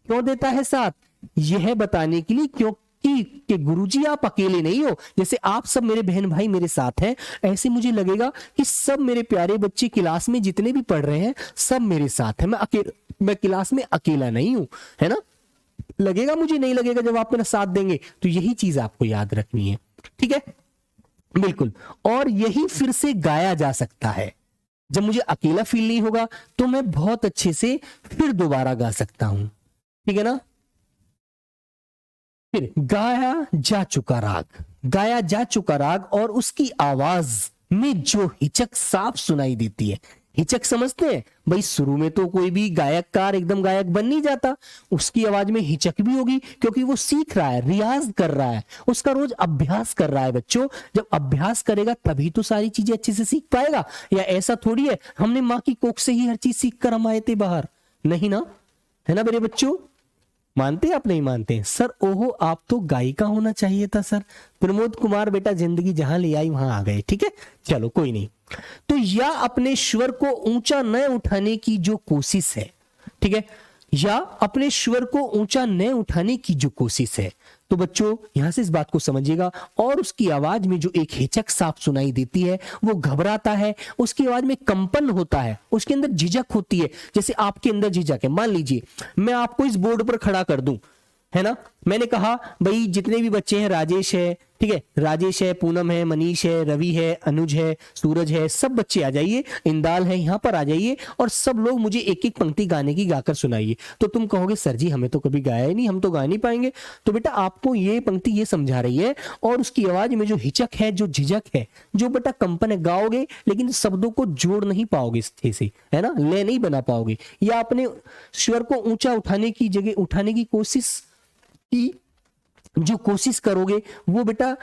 क्यों देता है साथ, यह बताने के लिए क्योंकि कि गुरुजी आप अकेले नहीं हो, जैसे आप सब मेरे बहन भाई मेरे साथ हैं, ऐसे मुझे लगेगा कि सब मेरे प्यारे बच्चे क्लास में जितने भी पढ़ रहे हैं सब मेरे साथ हैं, मैं क्लास में अकेला नहीं हूं, है ना, लगेगा मुझे, नहीं लगेगा जब आप मेरा साथ देंगे। तो यही चीज आपको याद रखनी है, ठीक है, बिल्कुल। और यही फिर से गाया जा सकता है, जब मुझे अकेला फील नहीं होगा तो मैं बहुत अच्छे से फिर दोबारा गा सकता हूं, ठीक है ना। फिर गाया जा चुका राग, गाया जा चुका राग और उसकी आवाज में जो हिचक साफ सुनाई देती है। हिचक समझते हैं भाई, शुरू में तो कोई भी गायककार एकदम गायक बन नहीं जाता, उसकी आवाज में हिचक भी होगी क्योंकि वो सीख रहा है, रियाज कर रहा है, उसका रोज अभ्यास कर रहा है बच्चों। जब अभ्यास करेगा तभी तो सारी चीजें अच्छे से सीख पाएगा, या ऐसा थोड़ी है हमने माँ की कोख से ही हर चीज सीख कर हम आए थे बाहर, नहीं ना, है ना मेरे बच्चों। मानते आप नहीं मानते सर, ओहो आप तो गायिका होना चाहिए था सर। प्रमोद कुमार बेटा जिंदगी जहां ले आई वहां आ गए, ठीक है, चलो कोई नहीं। तो या अपने स्वर को ऊंचा न उठाने की जो कोशिश है, ठीक है, या अपने स्वर को ऊंचा न उठाने की जो कोशिश है। तो बच्चों यहां से इस बात को समझिएगा, और उसकी आवाज में जो एक हिचक साफ सुनाई देती है, वो घबराता है, उसकी आवाज में कंपन होता है, उसके अंदर झिझक होती है, जैसे आपके अंदर झिझक है। मान लीजिए मैं आपको इस बोर्ड पर खड़ा कर दूं, है ना, मैंने कहा भाई जितने भी बच्चे हैं, राजेश है, ठीक है, राजेश है, पूनम है, मनीष है, रवि है, अनुज है, सूरज है, सब बच्चे आ जाइए, इंदाल है, यहाँ पर आ जाइए और सब लोग मुझे एक एक पंक्ति गाने की गाकर सुनाइए। तो तुम कहोगे सर जी हमें तो कभी गाया ही नहीं, हम तो गा नहीं पाएंगे। तो बेटा आपको ये पंक्ति ये समझा रही है और उसकी आवाज में जो हिचक है, जो झिझक है, जो बेटा कंपन है, गाओगे लेकिन शब्दों को जोड़ नहीं पाओगे स्थिति से, है ना, लय नहीं बना पाओगे, या अपने स्वर को ऊंचा उठाने की जगह उठाने की कोशिश की जो कोशिश करोगे वो बेटा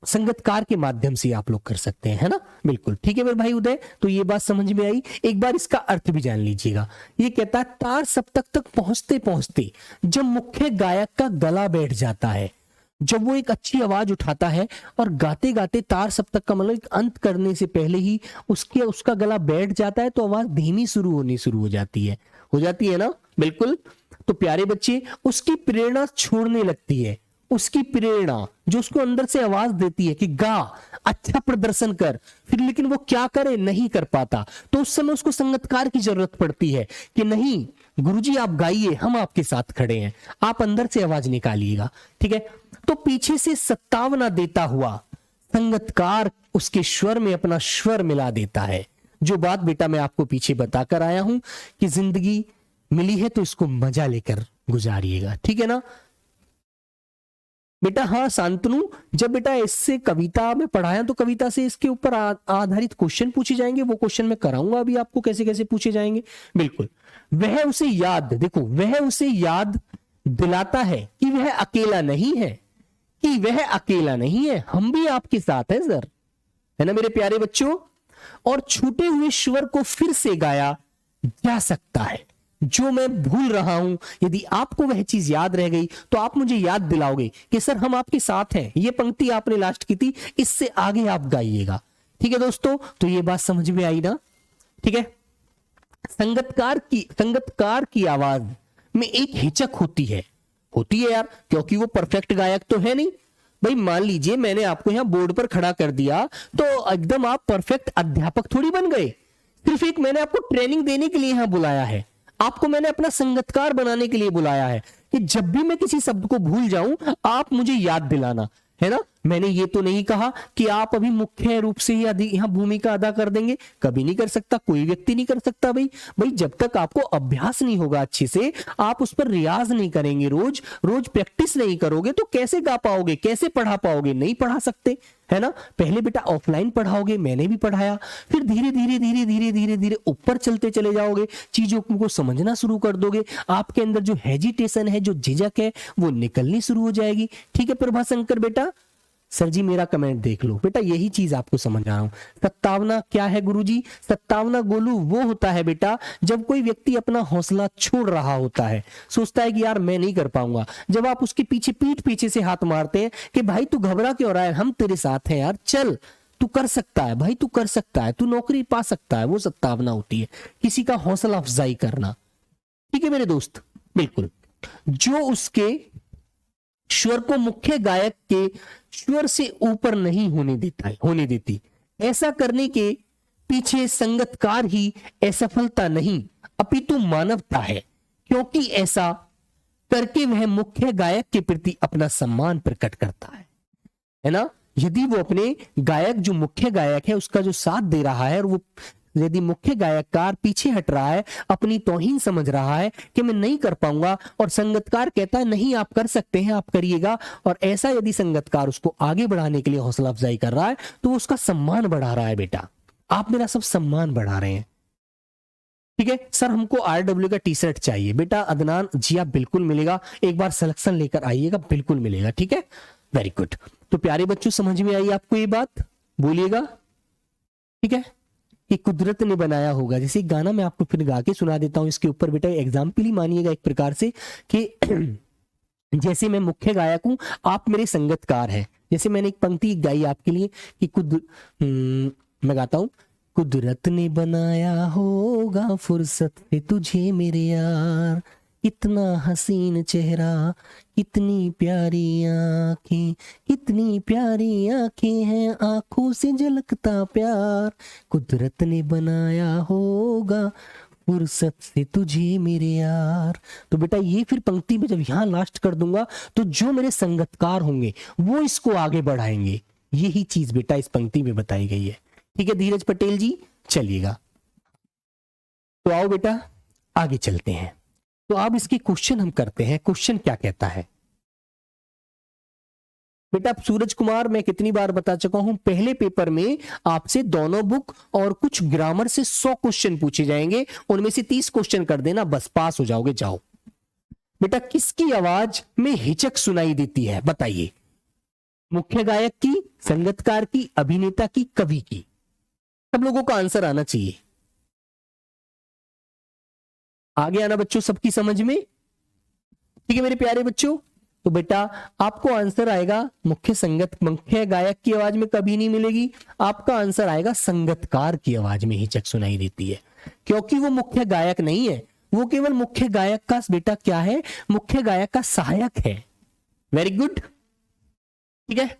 संगतकार के माध्यम से आप लोग कर सकते हैं, है ना। बिल्कुल ठीक है मेरे भाई उदय, तो ये बात समझ में आई। एक बार इसका अर्थ भी जान लीजिएगा। ये कहता है तार सप्तक तक पहुंचते पहुंचते जब मुख्य गायक का गला बैठ जाता है, जब वो एक अच्छी आवाज उठाता है और गाते गाते तार सप्तक का मतलब अंत करने से पहले ही उसका गला बैठ जाता है, तो आवाज धीमी होनी शुरू हो जाती है ना। बिल्कुल, तो प्यारे बच्चे उसकी प्रेरणा छोड़ने लगती है, उसकी प्रेरणा जो उसको अंदर से आवाज देती है कि गा, अच्छा प्रदर्शन कर, फिर लेकिन वो क्या करे, नहीं कर पाता, तो उस समय उसको संगतकार की जरूरत पड़ती है कि नहीं गुरुजी आप गाइए, हम आपके साथ खड़े हैं, आप अंदर से आवाज निकालिएगा। ठीक है, तो पीछे से सत्तावना देता हुआ संगतकार उसके स्वर में अपना स्वर मिला देता है। जो बात बेटा मैं आपको पीछे बताकर आया हूं कि जिंदगी मिली है तो इसको मजा लेकर गुजारिएगा, ठीक है ना बेटा। हाँ शांतनु, जब बेटा इससे कविता में पढ़ाया तो कविता से इसके ऊपर आधारित क्वेश्चन पूछे जाएंगे, वो क्वेश्चन मैं कराऊंगा अभी आपको कैसे कैसे पूछे जाएंगे। बिल्कुल, वह उसे याद, देखो वह उसे याद दिलाता है कि वह अकेला नहीं है, कि वह अकेला नहीं है, हम भी आपके साथ हैं सर, है ना मेरे प्यारे बच्चों। और छूटे हुए स्वर को फिर से गाया जा सकता है। जो मैं भूल रहा हूं, यदि आपको वह चीज याद रह गई तो आप मुझे याद दिलाओगे कि सर हम आपके साथ हैं, ये पंक्ति आपने लास्ट की थी, इससे आगे आप गाइएगा। ठीक है दोस्तों, तो ये बात समझ में आई ना। ठीक है, संगतकार की आवाज में एक हिचक होती है यार, क्योंकि वो परफेक्ट गायक तो है नहीं भाई। मान लीजिए मैंने आपको यहां बोर्ड पर खड़ा कर दिया तो एकदम आप परफेक्ट अध्यापक थोड़ी बन गए। सिर्फ एक मैंने आपको ट्रेनिंग देने के लिए यहां बुलाया है, आपको मैंने अपना संगतकार बनाने के लिए बुलाया है कि जब भी मैं किसी शब्द को भूल जाऊं आप मुझे याद दिलाना, है ना। मैंने ये तो नहीं कहा कि आप अभी मुख्य रूप से ही यहां भूमिका अदा कर देंगे, कभी नहीं कर सकता, कोई व्यक्ति नहीं कर सकता भाई जब तक आपको अभ्यास नहीं होगा अच्छे से, आप उस पर रियाज नहीं करेंगे, रोज रोज प्रैक्टिस नहीं करोगे तो कैसे गा पाओगे, कैसे पढ़ा पाओगे, नहीं पढ़ा सकते, है ना। पहले बेटा ऑफलाइन पढ़ाओगे, मैंने भी पढ़ाया, फिर धीरे धीरे धीरे धीरे धीरे धीरे ऊपर चलते चले जाओगे, चीजों को समझना शुरू कर दोगे, आपके अंदर जो हेजिटेशन है, जो झिझक है वो निकलनी शुरू हो जाएगी। ठीक है प्रभाशंकर बेटा, सर जी मेरा कमेंट देख लो बेटा, यही चीज आपको समझ रहा हूं। सत्तावना क्या है गुरुजी? सत्तावना गोलू वो होता है बेटा जब कोई व्यक्ति अपना हौसला छोड़ रहा होता है, सोचता है कि यार मैं नहीं कर पाऊंगा, जब आप उसके पीछे पीठ पीछे से हाथ मारते हैं कि भाई तू घबरा क्यों रहा है, हम तेरे साथ हैं यार, चल तू कर सकता है भाई, तू कर सकता है, तू नौकरी पा सकता है, वो सत्तावना होती है, किसी का हौसला अफजाई करना। ठीक है मेरे दोस्त, बिल्कुल, जो उसके स्वर को मुख्य गायक के स्वर से ऊपर नहीं होने देती। ऐसा करने के पीछे संगतकार ही असफलता नहीं अपितु मानवता है, क्योंकि ऐसा करके वह मुख्य गायक के प्रति अपना सम्मान प्रकट करता है ना। यदि वो अपने गायक, जो मुख्य गायक है उसका जो साथ दे रहा है, और वो यदि मुख्य गायककार पीछे हट रहा है, अपनी तौहीन समझ रहा है कि मैं नहीं कर पाऊंगा, और संगतकार कहता है नहीं आप कर सकते हैं, आप करिएगा, और ऐसा यदि संगतकार उसको आगे बढ़ाने के लिए हौसला अफजाई कर रहा है तो उसका सम्मान बढ़ा रहा है। बेटा आप मेरा सब सम्मान बढ़ा रहे हैं। ठीक है सर, हमको RW का टी शर्ट चाहिए। बेटा अदनान जी आप बिल्कुल मिलेगा, एक बार सिलेक्शन लेकर आइएगा, बिल्कुल मिलेगा। ठीक है, वेरी गुड। तो प्यारे बच्चों समझ में आई आपको ये बात, बोलिएगा। ठीक है, कि कुदरत ने बनाया होगा, जैसे गाना मैं आपको फिर गा के सुना देता हूं इसके ऊपर बेटा, एग्जाम्पल ही मानिएगा एक प्रकार से कि जैसे मैं मुख्य गायक हूं, आप मेरे संगतकार हैं। जैसे मैंने एक पंक्ति गाई आपके लिए कि मैं गाता हूं, कुदरत ने बनाया होगा फुर्सत से तुझे मेरे यार, इतना हसीन चेहरा, कितनी प्यारी आंखें, कितनी प्यारी आंखें हैं, आंखों से झलकता प्यार, कुदरत ने बनाया होगा फुर्सत से तुझे मेरे यार। तो बेटा ये फिर पंक्ति में जब यहां लास्ट कर दूंगा तो जो मेरे संगतकार होंगे वो इसको आगे बढ़ाएंगे। यही चीज बेटा इस पंक्ति में बताई गई है। ठीक है धीरज पटेल जी, चलिएगा। तो आओ बेटा आगे चलते हैं। तो अब इसके क्वेश्चन हम करते हैं। क्वेश्चन क्या कहता है बेटा? सूरज कुमार, मैं कितनी बार बता चुका हूं, पहले पेपर में आपसे दोनों बुक और कुछ ग्रामर से 100 क्वेश्चन पूछे जाएंगे, उनमें से 30 क्वेश्चन कर देना, बस पास हो जाओगे। जाओ बेटा, किसकी आवाज में हिचक सुनाई देती है बताइए? मुख्य गायक की, संगीतकार की, अभिनेता की, कवि की? सब लोगों का आंसर आना चाहिए। आगे आना बच्चों सबकी समझ में। ठीक है मेरे प्यारे बच्चों, तो बेटा आपको आंसर आएगा मुख्य गायक की आवाज में कभी नहीं मिलेगी, आपका आंसर आएगा संगीतकार की आवाज में हिचक सुनाई देती है, क्योंकि वो मुख्य गायक नहीं है, वो केवल मुख्य गायक का बेटा क्या है, मुख्य गायक का सहायक है। वेरी गुड, ठीक है,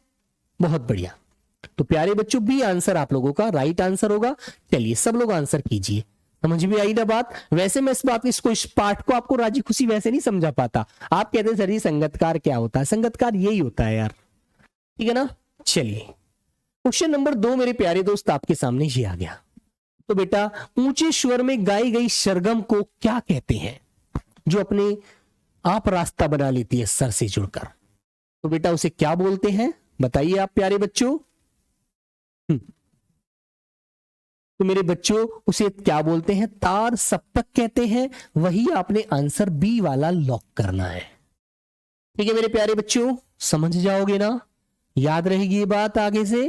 बहुत बढ़िया। तो प्यारे बच्चों बी आंसर आप लोगों का राइट आंसर होगा। चलिए सब लोग आंसर कीजिए। समझ में आई ना बात? वैसे मैं इस पाठ को आपको राजी खुशी वैसे नहीं समझा पाता। आप कहते हैं सर ये संगीतकार क्या होता है? संगीतकार यही होता है यार, ठीक है ना। चलिए क्वेश्चन नंबर 2 मेरे प्यारे दोस्त आपके सामने ये आ गया। तो बेटा ऊंचे स्वर में गाई गई सरगम को क्या कहते हैं, जो अपने आप रास्ता बना लेती है सर से जुड़कर? तो बेटा उसे क्या बोलते हैं बताइए आप प्यारे बच्चों। तो मेरे बच्चों उसे क्या बोलते हैं? तार सप्तक कहते हैं। वही आपने आंसर बी वाला लॉक करना है। ठीक है मेरे प्यारे बच्चों, समझ जाओगे ना, याद रहेगी ये बात आगे से।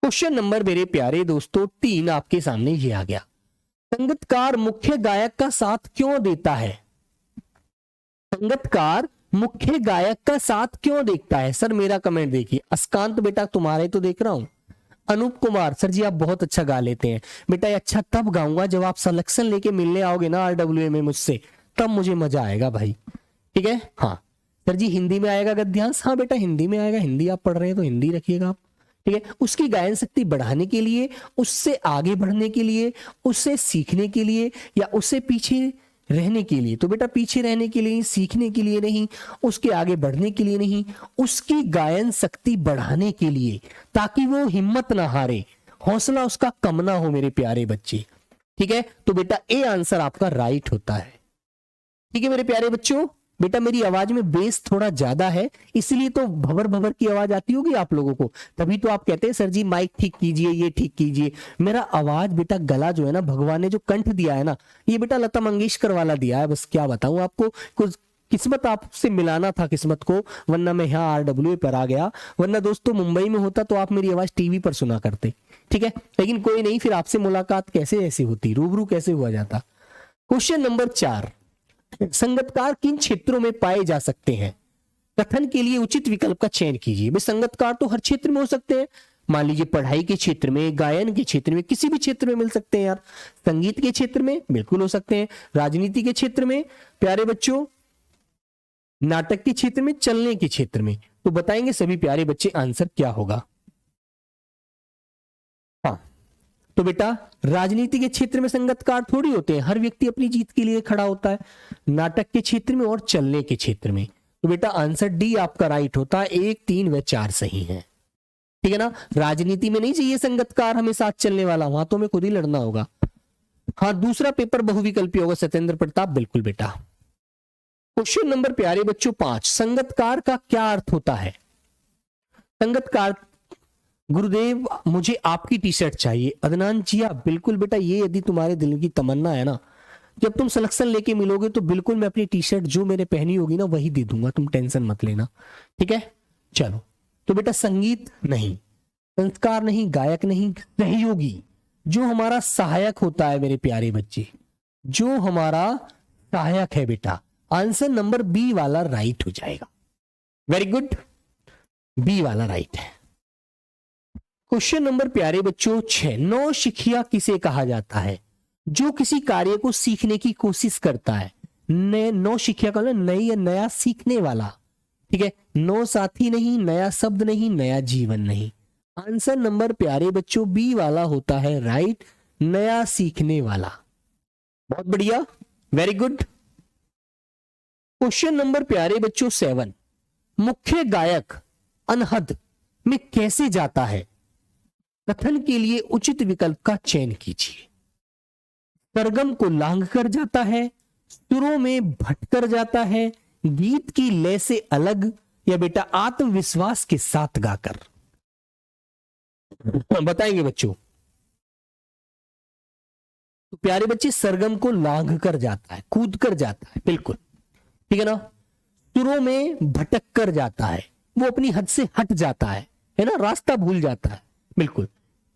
क्वेश्चन नंबर मेरे प्यारे दोस्तों 3 आपके सामने ये आ गया। संगीतकार मुख्य गायक का साथ क्यों देता है? संगीतकार मुख्य गायक का साथ क्यों देखता है? सर मेरा कमेंट देखिए। अस्कांत बेटा तुम्हारे तो देख रहा हूं। अनूप कुमार, सर जी आप बहुत अच्छा गा लेते हैं। बेटा ये अच्छा तब गाऊंगा जब आप सिलेक्शन लेके मिलने आओगे ना RWA में मुझसे, तब मुझे मजा आएगा भाई। ठीक है, हाँ सर जी हिंदी में आएगा गद्यांश? हाँ बेटा हिंदी में आएगा, हिंदी आप पढ़ रहे हैं तो हिंदी रखिएगा आप। ठीक है, उसकी गायन शक्ति बढ़ाने के लिए, उससे आगे बढ़ने के लिए, उससे सीखने के लिए, या उससे पीछे रहने के लिए? तो बेटा पीछे रहने के लिए, सीखने के लिए नहीं, उसके आगे बढ़ने के लिए नहीं, उसकी गायन शक्ति बढ़ाने के लिए, ताकि वो हिम्मत ना हारे, हौसला उसका कम ना हो मेरे प्यारे बच्चे। ठीक है, तो बेटा ए आंसर आपका राइट होता है। ठीक है मेरे प्यारे बच्चों, बेटा मेरी आवाज में बेस थोड़ा ज्यादा है, इसलिए तो भवर भवर की आवाज आती होगी आप लोगों को, तभी तो आप कहते हैं सर जी माइक ठीक कीजिए, ये ठीक कीजिए। मेरा आवाज बेटा गला जो है ना, भगवान ने जो कंठ दिया है ना, ये बेटा लता मंगेशकर वाला दिया है। बस क्या बताऊं आपको, कुछ किस्मत आपसे मिलाना था किस्मत को, वरना मैं यहाँ RWA पर आ गया। वरना दोस्तों मुंबई में होता तो आप मेरी आवाज टीवी पर सुना करते। ठीक है, लेकिन कोई नहीं, फिर आपसे मुलाकात कैसे ऐसी होती, रूबरू कैसे हुआ जाता। क्वेश्चन नंबर 4, संगीतकार किन क्षेत्रों में पाए जा सकते हैं? कथन के लिए उचित विकल्प का चयन कीजिए। भाई संगीतकार तो हर क्षेत्र में हो सकते हैं, मान लीजिए पढ़ाई के क्षेत्र में, गायन के क्षेत्र में, किसी भी क्षेत्र में मिल सकते हैं यार। संगीत के क्षेत्र में बिल्कुल हो सकते हैं, राजनीति के क्षेत्र में प्यारे बच्चों, नाटक के क्षेत्र में, चलने के क्षेत्र में। तो बताएंगे सभी प्यारे बच्चे आंसर क्या होगा। हाँ तो बेटा राजनीति के क्षेत्र में संगीतकार थोड़ी होते हैं, हर व्यक्ति अपनी जीत के लिए खड़ा होता है। नाटक के क्षेत्र में और चलने के क्षेत्र में, तो बेटा आंसर डी आपका राइट होता है। 1, 3 व 4 सही है। ठीक है ना, राजनीति में नहीं चाहिए संगीतकार हमें साथ चलने वाला, वहां तो हमें खुद ही लड़ना होगा। हाँ दूसरा पेपर बहुविकल्पी होगा सत्येंद्र प्रताप, बिल्कुल बेटा। क्वेश्चन नंबर प्यारे बच्चों 5, संगीतकार का क्या अर्थ होता है? संगीतकार, गुरुदेव मुझे आपकी टी शर्ट चाहिए। अदनान जी आप बिल्कुल बेटा, ये यदि तुम्हारे दिल की तमन्ना है ना, जब तुम सिलेक्शन लेके मिलोगे तो बिल्कुल मैं अपनी टी शर्ट जो मैंने पहनी होगी ना वही दे दूंगा, तुम टेंशन मत लेना। ठीक है, चलो तो बेटा संगीत नहीं, संस्कार नहीं, गायक नहीं, सहयोगी, जो हमारा सहायक होता है मेरे प्यारे बच्चे, जो हमारा सहायक है बेटा, आंसर नंबर बी वाला राइट हो जाएगा। वेरी गुड, बी वाला राइट है। क्वेश्चन नंबर प्यारे बच्चों 6, नौसिखिया किसे कहा जाता है? जो किसी कार्य को सीखने की कोशिश करता है। नौसिखिया का नई या नया सीखने वाला। ठीक है, नौ साथी नहीं, नया शब्द नहीं, नया जीवन नहीं। आंसर नंबर प्यारे बच्चों बी वाला होता है राइट, नया सीखने वाला। बहुत बढ़िया, वेरी गुड। क्वेश्चन नंबर प्यारे बच्चों 7, मुख्य गायक अनहद में कैसे जाता है? कथन के लिए उचित विकल्प का चयन कीजिए। सरगम को लांघ कर जाता है, सुरों में भटकर जाता है, गीत की लय से अलग, या बेटा आत्मविश्वास के साथ गाकर? बताएंगे बच्चों। तो प्यारे बच्चे सरगम को लांघ कर जाता है, कूद कर जाता है, बिल्कुल ठीक है ना। सुरों में भटक कर जाता है, वो अपनी हद से हट जाता है ना, रास्ता भूल जाता है, बिल्कुल।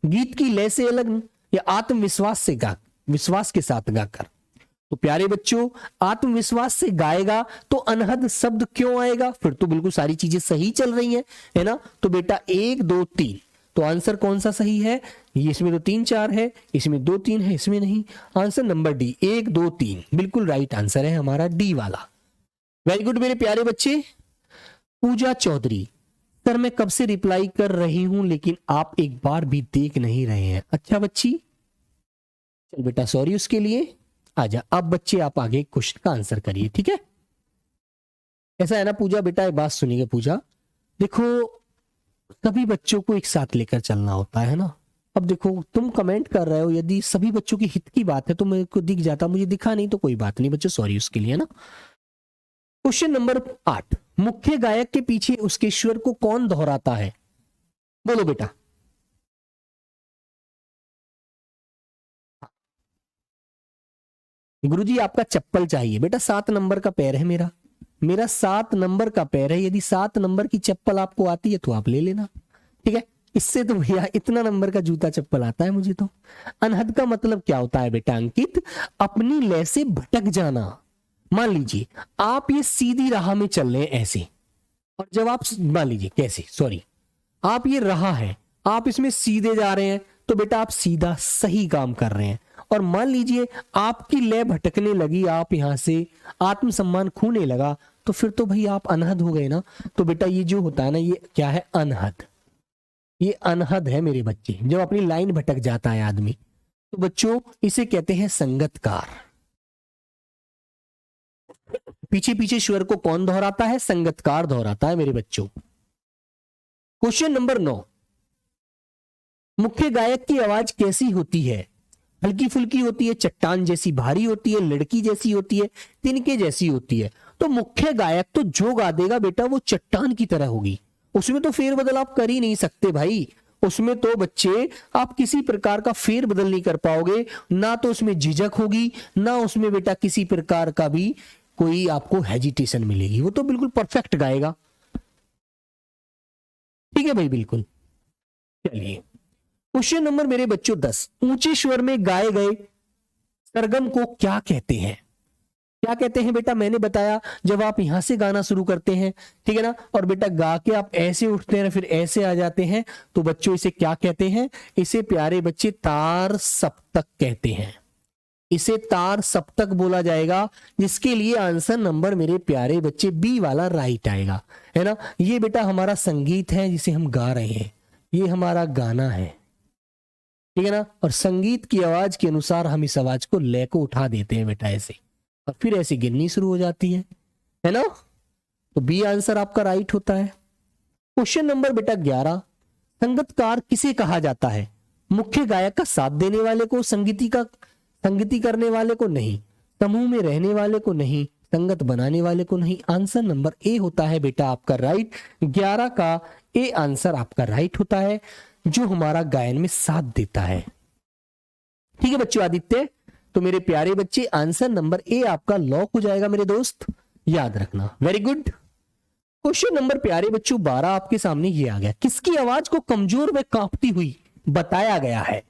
गीत की लय से अलग या आत्मविश्वास से विश्वास के साथ गाकर? तो प्यारे बच्चों आत्मविश्वास से गाएगा तो अनहद शब्द क्यों आएगा? फिर तो बिल्कुल सारी चीजें सही चल रही हैं, है ना। तो बेटा 1 2 3, तो आंसर कौन सा सही है? ये इसमें तो 3 4 है, इसमें 2 3 है, इसमें नहीं। आंसर नंबर डी, 1 2 3 बिल्कुल राइट आंसर है हमारा डी वाला। वेरी गुड मेरे प्यारे बच्चे। पूजा चौधरी, सर मैं कब से रिप्लाई कर रही हूं लेकिन आप एक बार भी देख नहीं रहे हैं। अच्छा बच्ची, चल बेटा सॉरी उसके लिए। आजा अब बच्चे आप आगे क्वेश्चन का आंसर करिए, ठीक है। ऐसा है ना पूजा बेटा, एक बात सुनिएगा पूजा, देखो सभी बच्चों को एक साथ लेकर चलना होता है ना। अब देखो तुम कमेंट कर रहे हो, यदि सभी बच्चों की हित की बात है तो मेरे को दिख जाता, मुझे दिखा नहीं तो कोई बात नहीं बच्चों, सॉरी उसके लिए ना। क्वेश्चन नंबर 8, मुख्य गायक के पीछे उसके स्वर को कौन दोहराता है? बोलो बेटा। गुरुजी आपका चप्पल चाहिए बेटा, 7 नंबर का पैर है मेरा 7 नंबर का पैर है। यदि 7 नंबर की चप्पल आपको आती है तो आप ले लेना, ठीक है। इससे तो भैया इतना नंबर का जूता चप्पल आता है मुझे तो। अनहद का मतलब क्या होता है बेटा अंकित? अपनी लय से भटक जाना। मान लीजिए आप ये सीधी राह में चल रहे हैं ऐसे, और जब आप मान लीजिए कैसे, सॉरी, आप ये राह है, आप इसमें सीधे जा रहे हैं तो बेटा आप सीधा सही काम कर रहे हैं। और मान लीजिए आपकी लय भटकने लगी, आप यहां से आत्मसम्मान खोने लगा, तो फिर तो भाई आप अनहद हो गए ना। तो बेटा ये जो होता है ना, ये क्या है? अनहद। ये अनहद है मेरे बच्चे, जब अपनी लाइन भटक जाता है आदमी, तो बच्चों इसे कहते हैं संगतकार। पीछे पीछे स्वर को कौन दोहराता है? संगतकार दोहराता है मेरे बच्चों। क्वेश्चन नंबर 9, मुख्य गायक की आवाज कैसी होती है? हल्की फुल्की होती है, चट्टान जैसी भारी होती है, लड़की जैसी होती है, तिनके जैसी होती है? तो मुख्य गायक तो जो गा देगा बेटा वो चट्टान की तरह होगी, उसमें तो फेरबदल आप कर ही नहीं सकते भाई। उसमें तो बच्चे आप किसी प्रकार का फेरबदल नहीं कर पाओगे, ना तो उसमें झिझक होगी, ना उसमें बेटा किसी प्रकार का भी कोई आपको हेजिटेशन मिलेगी, वो तो बिल्कुल परफेक्ट गाएगा, ठीक है भाई, बिल्कुल। चलिए क्वेश्चन नंबर मेरे बच्चों 10, ऊंचे स्वर में गाए गए सरगम को क्या कहते हैं? क्या कहते हैं बेटा? मैंने बताया जब आप यहां से गाना शुरू करते हैं, ठीक है ना, और बेटा गा के आप ऐसे उठते हैं फिर ऐसे आ जाते हैं, तो बच्चों इसे क्या कहते हैं? इसे प्यारे बच्चे तार सप्तक कहते हैं। इसे तार सप्तक बोला जाएगा, जिसके लिए आंसर नंबर मेरे प्यारे बच्चे बी वाला राइट आएगा, है ना। ये बेटा हमारा संगीत है जिसे हम गा रहे हैं, ये हमारा गाना है, ठीक है ना। और संगीत की आवाज के अनुसार हम इस आवाज को लय को उठा देते हैं बेटा ऐसे, और फिर ऐसे गिननी शुरू हो जाती है ना। तो बी आंसर आपका राइट होता है। क्वेश्चन नंबर बेटा 11, संगीतकार किसे कहा जाता है? मुख्य गायक का साथ देने वाले को, संगीती करने वाले को नहीं, समूह में रहने वाले को नहीं, संगत बनाने वाले को नहीं। आंसर नंबर ए होता है बेटा आपका राइट। 11 का ए आंसर आपका राइट होता है, जो हमारा गायन में साथ देता है, ठीक है बच्चों आदित्य। तो मेरे प्यारे बच्चे आंसर नंबर ए आपका लॉक हो जाएगा मेरे दोस्त, याद रखना, वेरी गुड। क्वेश्चन नंबर प्यारे बच्चों 12 आपके सामने ये आ गया, किसकी आवाज को कमजोर व कांपती हुई बताया गया है?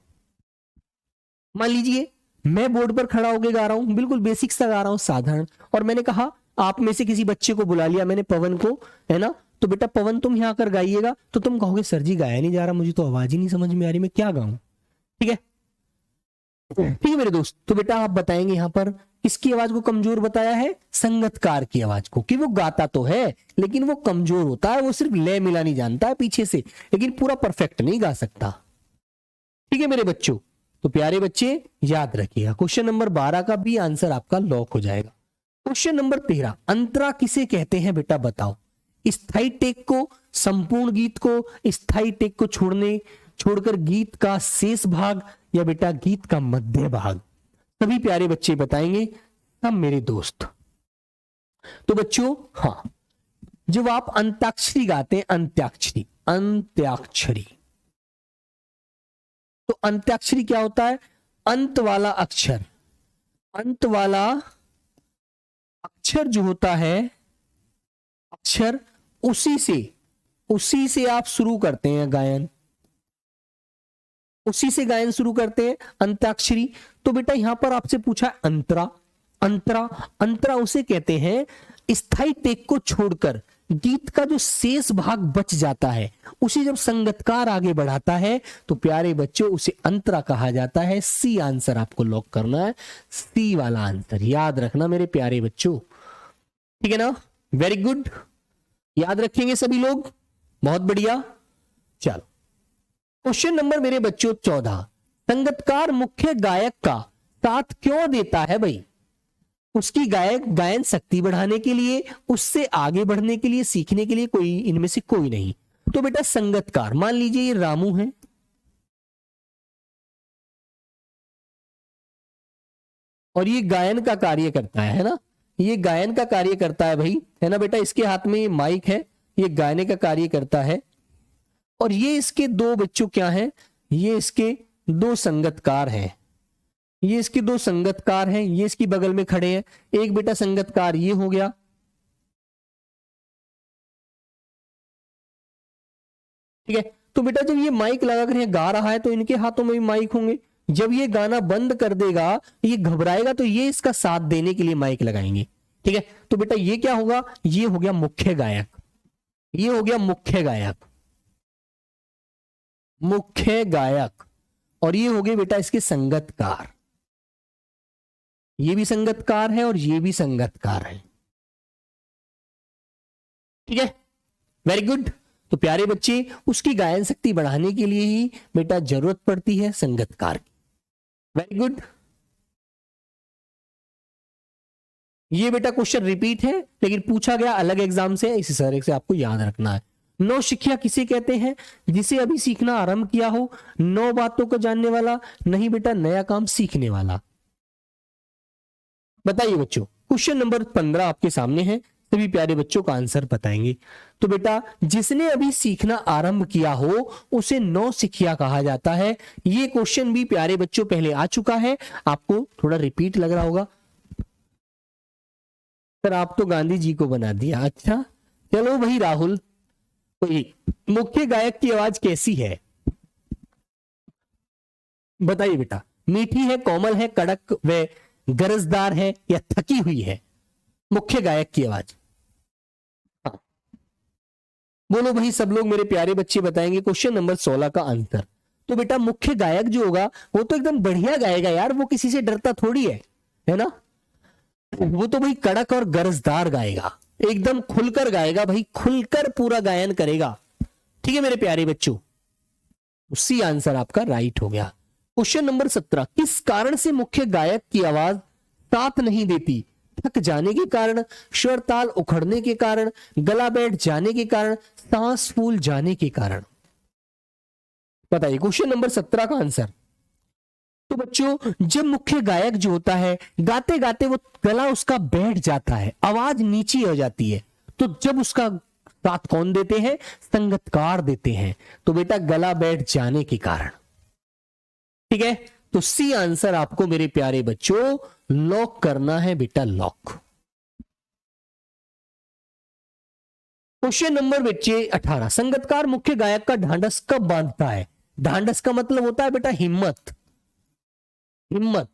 मान लीजिए मैं बोर्ड पर खड़ा होकर गा रहा हूं, बिल्कुल बेसिक सा गा रहा हूं साधारण, और मैंने कहा आप में से किसी बच्चे को बुला लिया मैंने, पवन को, है ना। तो बेटा पवन तुम यहां आकर गाइएगा, तो तुम कहोगे सर जी गाया नहीं जा रहा, मुझे तो आवाज ही नहीं समझ में आ रही, मैं क्या गाऊं, ठीक है, ठीक है मेरे दोस्त। तो बेटा आप बताएंगे यहां पर किसकी आवाज को कमजोर बताया है? संगतकार की आवाज को, कि वो गाता तो है लेकिन वो कमजोर होता है, वो सिर्फ लय मिलानी जानता है पीछे से, लेकिन पूरा परफेक्ट नहीं गा सकता, ठीक है मेरे बच्चों। तो प्यारे बच्चे याद रखिएगा, क्वेश्चन नंबर 12 का भी आंसर आपका लॉक हो जाएगा। क्वेश्चन नंबर 13, अंतरा किसे कहते हैं बेटा बताओ। स्थाई टेक को, संपूर्ण गीत को, स्थाई टेक को छोड़कर गीत का शेष भाग, या बेटा गीत का मध्य भाग। सभी प्यारे बच्चे बताएंगे, सब मेरे दोस्त। तो बच्चों हाँ, जब आप अंताक्षरी गाते हैं, अंत्याक्षरी अंत्याक्षरी, तो अंत्याक्षरी क्या होता है, अंत वाला अक्षर, अंत वाला अक्षर जो होता है, अक्षर उसी से आप शुरू करते हैं गायन, उसी से गायन शुरू करते हैं अंताक्षरी। तो बेटा यहां पर आपसे पूछा अंतरा, अंतरा अंतरा उसे कहते हैं स्थाई टेक को छोड़कर गीत का जो शेष भाग बच जाता है, उसे जब संगतकार आगे बढ़ाता है तो प्यारे बच्चों उसे अंतरा कहा जाता है। सी आंसर आपको लॉक करना है, सी वाला आंसर याद रखना मेरे प्यारे बच्चों, ठीक है ना। वेरी गुड, याद रखेंगे सभी लोग, बहुत बढ़िया। चलो क्वेश्चन नंबर मेरे बच्चों 14, संगतकार मुख्य गायक का साथ क्यों देता है भाई। उसकी गायन शक्ति बढ़ाने के लिए, उससे आगे बढ़ने के लिए, सीखने के लिए, कोई इनमें से कोई नहीं। तो बेटा संगतकार, मान लीजिए ये रामू है, और ये गायन का कार्य करता है ना, ये गायन का कार्य करता है भाई, है ना बेटा। इसके हाथ में ये माइक है, ये गायने का कार्य करता है, और ये इसके दो बच्चों क्या हैं, ये इसके दो संगतकार हैं, ये इसके दो संगतकार हैं, ये इसकी बगल में खड़े हैं। एक बेटा संगतकार ये हो गया, ठीक है। तो बेटा जब ये माइक लगाकर ये गा रहा है तो इनके हाथों में भी माइक होंगे। जब ये गाना बंद कर देगा, ये घबराएगा, तो ये इसका साथ देने के लिए माइक लगाएंगे, ठीक है। तो बेटा ये क्या होगा, ये हो गया मुख्य गायक, ये हो गया मुख्य गायक, मुख्य गायक, और ये हो गए बेटा इसके संगतकार, ये भी संगतकार है और ये भी संगतकार है, ठीक है। Very good. तो प्यारे बच्चे उसकी गायन शक्ति बढ़ाने के लिए ही बेटा जरूरत पड़ती है संगतकार की। Very good. ये बेटा क्वेश्चन रिपीट है लेकिन पूछा गया अलग एग्जाम से, इसी तरह से आपको याद रखना है। नौ शिखिया किसे कहते हैं, जिसे अभी सीखना आरंभ किया हो, नौ बातों को जानने वाला, नहीं बेटा नया काम सीखने वाला। बताइए बच्चों, क्वेश्चन नंबर 15 आपके सामने है, सभी प्यारे बच्चों का आंसर बताएंगे। तो बेटा जिसने अभी सीखना आरंभ किया हो उसे नौ शिखिया कहा जाता है। ये क्वेश्चन भी प्यारे बच्चों पहले आ चुका है, आपको थोड़ा रिपीट लग रहा होगा, सर आप तो गांधी जी को बना दिया। अच्छा चलो भाई राहुल, मुख्य गायक की आवाज कैसी है बताइए बेटा, मीठी है, कोमल है, कड़क व गरजदार है, या थकी हुई है मुख्य गायक की आवाज। हाँ बोलो भाई सब लोग, मेरे प्यारे बच्चे बताएंगे क्वेश्चन नंबर 16 का आंसर। तो बेटा मुख्य गायक जो होगा वो तो एकदम बढ़िया गाएगा यार, वो किसी से डरता थोड़ी है ना। वो तो भाई कड़क और गरजदार गाएगा, एकदम खुलकर गाएगा भाई, खुलकर पूरा गायन करेगा, ठीक है मेरे प्यारे बच्चों। उसी आंसर आपका राइट हो गया। क्वेश्चन नंबर 17, किस कारण से मुख्य गायक की आवाज साथ नहीं देती, थक जाने के कारण, स्वर ताल उखड़ने के कारण, गला बैठ जाने के कारण, सांस फूल जाने के कारण। बताइए क्वेश्चन नंबर 17 का आंसर। तो बच्चों जब मुख्य गायक जो होता है गाते गाते वो गला उसका बैठ जाता है, आवाज नीची हो जाती है, तो जब उसका साथ कौन देते हैं, संगतकार देते हैं, तो बेटा गला बैठ जाने के कारण, ठीक है। तो सी आंसर आपको मेरे प्यारे बच्चों लॉक करना है बेटा, लॉक। क्वेश्चन नंबर बच्चे 18, संगतकार मुख्य गायक का ढांढस कब बांधता है। ढांढस का मतलब होता है बेटा हिम्मत, हिम्मत,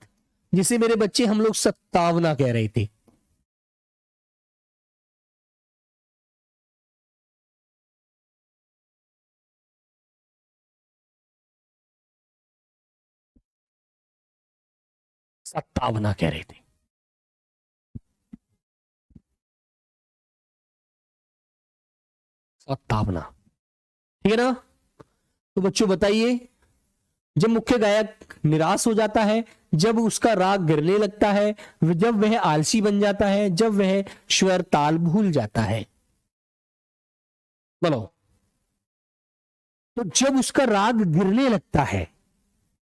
जिसे मेरे बच्चे हम लोग सत्तावना कह रहे थे। सत्तावना कह रहे थे, सत्तावना, ठीक है ना। तो बच्चों बताइए जब मुख्य गायक निराश हो जाता है, जब उसका राग गिरने लगता है, जब वह आलसी बन जाता है, जब वह स्वर ताल भूल जाता है। बोलो। तो जब उसका राग गिरने लगता है,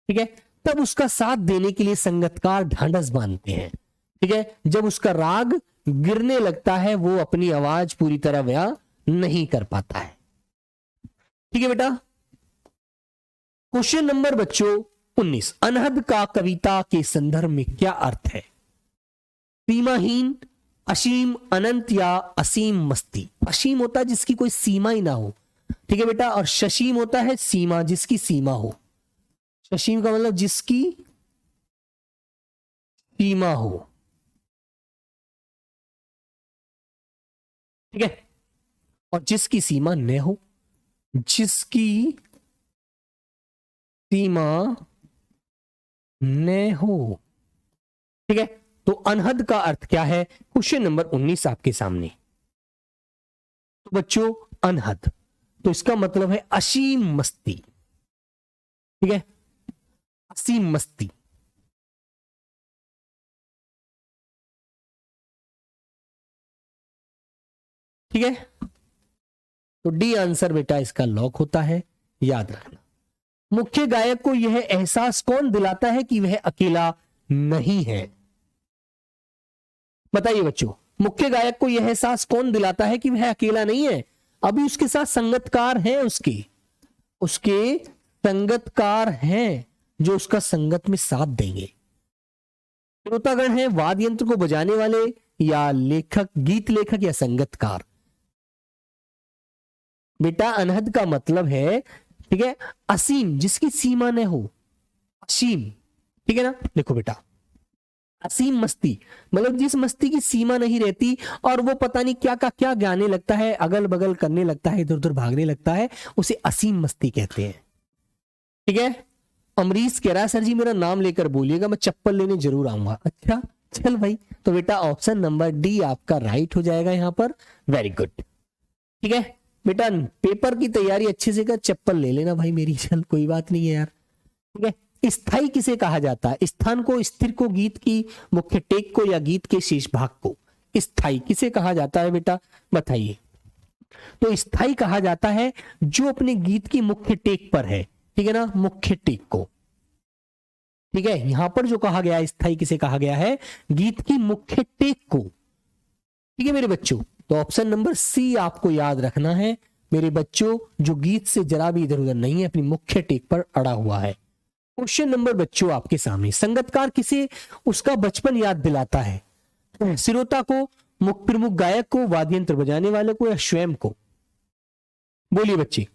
ठीक है, तब उसका साथ देने के लिए संगतकार ढांढस बांधते हैं। ठीक है, जब उसका राग गिरने लगता है वो अपनी आवाज पूरी तरह व्याह नहीं कर पाता है। ठीक है बेटा। क्वेश्चन नंबर बच्चों 19, अनहद का कविता के संदर्भ में क्या अर्थ है? सीमाहीन, असीम, अनंत या असीम मस्ती। असीम होता है जिसकी कोई सीमा ही ना हो, ठीक है बेटा, और ससीम होता है सीमा, जिसकी सीमा हो। ससीम का मतलब जिसकी सीमा हो, ठीक है, और जिसकी सीमा न हो, जिसकी सीमा न हो। ठीक है, तो अनहद का अर्थ क्या है? क्वेश्चन नंबर 19 आपके सामने। तो बच्चों अनहद, तो इसका मतलब है असीम मस्ती। ठीक है, असीम मस्ती। ठीक है, तो डी आंसर बेटा इसका लॉक होता है, याद रखना। मुख्य गायक को यह एहसास कौन दिलाता है कि वह अकेला नहीं है? बताइए बच्चों, मुख्य गायक को यह एहसास कौन दिलाता है कि वह अकेला नहीं है? अभी उसके साथ संगतकार हैं, उसके संगतकार हैं जो उसका संगत में साथ देंगे। श्रोतागण है, वाद्य यंत्र को बजाने वाले या लेखक, गीत लेखक या संगतकार। बेटा अनहद का मतलब है, ठीक है, असीम, जिसकी सीमा न हो, असीम। ठीक है ना, देखो बेटा, असीम मस्ती मतलब जिस मस्ती की सीमा नहीं रहती और वो पता नहीं क्या का क्या गाने लगता है, अगल बगल करने लगता है, इधर उधर भागने लगता है, उसे असीम मस्ती कहते हैं। ठीक है, अमरीश कह रहा है सर जी मेरा नाम लेकर बोलिएगा, मैं चप्पल लेने जरूर आऊंगा। अच्छा चल भाई, तो बेटा ऑप्शन नंबर डी आपका राइट हो जाएगा यहां पर। Very good. ठीक है बेटा, पेपर की तैयारी अच्छे से कर, चप्पल ले लेना भाई मेरी, चल कोई बात नहीं है यार। ठीक है, स्थाई किसे कहा जाता है? स्थान को, स्थिर को, गीत की मुख्य टेक को या गीत के शेष भाग को? स्थाई किसे कहा जाता है बेटा, बताइए। तो स्थाई कहा जाता है जो अपने गीत की मुख्य टेक पर है। ठीक है ना, मुख्य टेक को। ठीक है, यहां पर जो कहा गया स्थाई किसे कहा गया है? गीत की मुख्य टेक को। ठीक है मेरे बच्चों, तो ऑप्शन नंबर सी आपको याद रखना है मेरे बच्चों, जो गीत से जरा भी इधर उधर नहीं है, अपनी मुख्य टेक पर अड़ा हुआ है। क्वेश्चन नंबर बच्चों आपके सामने, संगतकार किसे उसका बचपन याद दिलाता है? श्रोता को, प्रमुख गायक को, वाद्य यंत्र बजाने वाले को या स्वयं को? बोलिए बच्चे।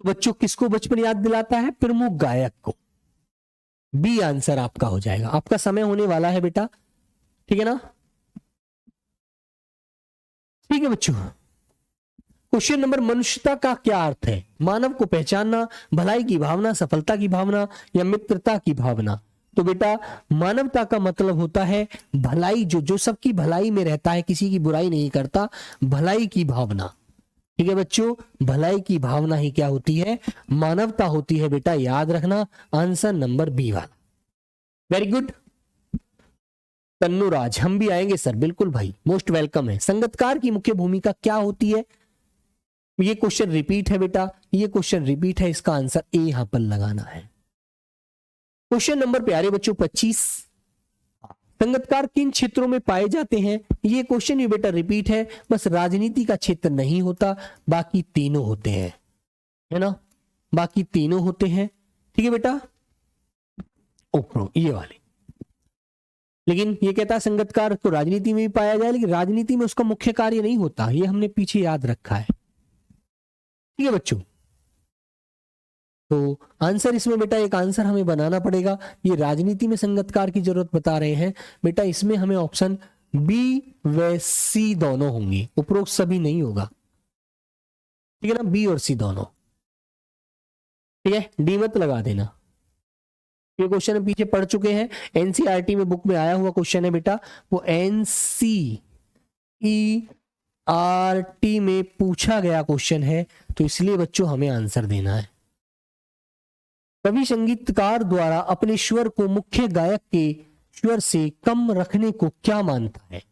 बच्चों किसको बचपन याद दिलाता है? प्रमुख गायक को। बी आंसर आपका हो जाएगा। आपका समय होने वाला है बेटा, ठीक है ना। ठीक है बच्चों, क्वेश्चन नंबर, मनुष्यता का क्या अर्थ है? मानव को पहचानना, भलाई की भावना, सफलता की भावना या मित्रता की भावना? तो बेटा मानवता का मतलब होता है भलाई, जो सबकी भलाई में रहता है, किसी की बुराई नहीं करता, भलाई की भावना। ठीक है बच्चों, भलाई की भावना ही क्या होती है? मानवता होती है बेटा, याद रखना। आंसर नंबर बी वाला। वेरी गुड तन्नुराज, हम भी आएंगे सर, बिल्कुल भाई, मोस्ट वेलकम है। संगतकार की मुख्य भूमिका क्या होती है? ये क्वेश्चन रिपीट है बेटा, ये क्वेश्चन रिपीट है, इसका आंसर ए यहां पर लगाना है। क्वेश्चन नंबर प्यारे बच्चों 25, संगतकार किन क्षेत्रों में पाए जाते हैं? ये क्वेश्चन भी बेटा रिपीट है, बस राजनीति का क्षेत्र नहीं होता, बाकी तीनों होते हैं, है ना, बाकी तीनों होते हैं। ठीक है बेटा, ओप्रो ये वाले। लेकिन ये कहता है संगतकार को राजनीति में भी पाया जाए, लेकिन राजनीति में उसका मुख्य कार्य नहीं होता, ये हमने पीछे याद रखा है। ठीक है बच्चों, तो आंसर इसमें बेटा एक आंसर हमें बनाना पड़ेगा। ये राजनीति में संगतकार की जरूरत बता रहे हैं बेटा, इसमें हमें ऑप्शन बी व सी दोनों होंगे, उपरोक्त सभी नहीं होगा। ठीक है ना, बी और सी दोनों। ठीक है, डी मत लगा देना, ये क्वेश्चन हम पीछे पढ़ चुके हैं, एनसीईआरटी में बुक में आया हुआ क्वेश्चन है बेटा, वो एनसीईआरटी में पूछा गया क्वेश्चन है, तो इसलिए बच्चों हमें आंसर देना है। कवि संगीतकार द्वारा अपने स्वर को मुख्य गायक के स्वर से कम रखने को क्या मानता है?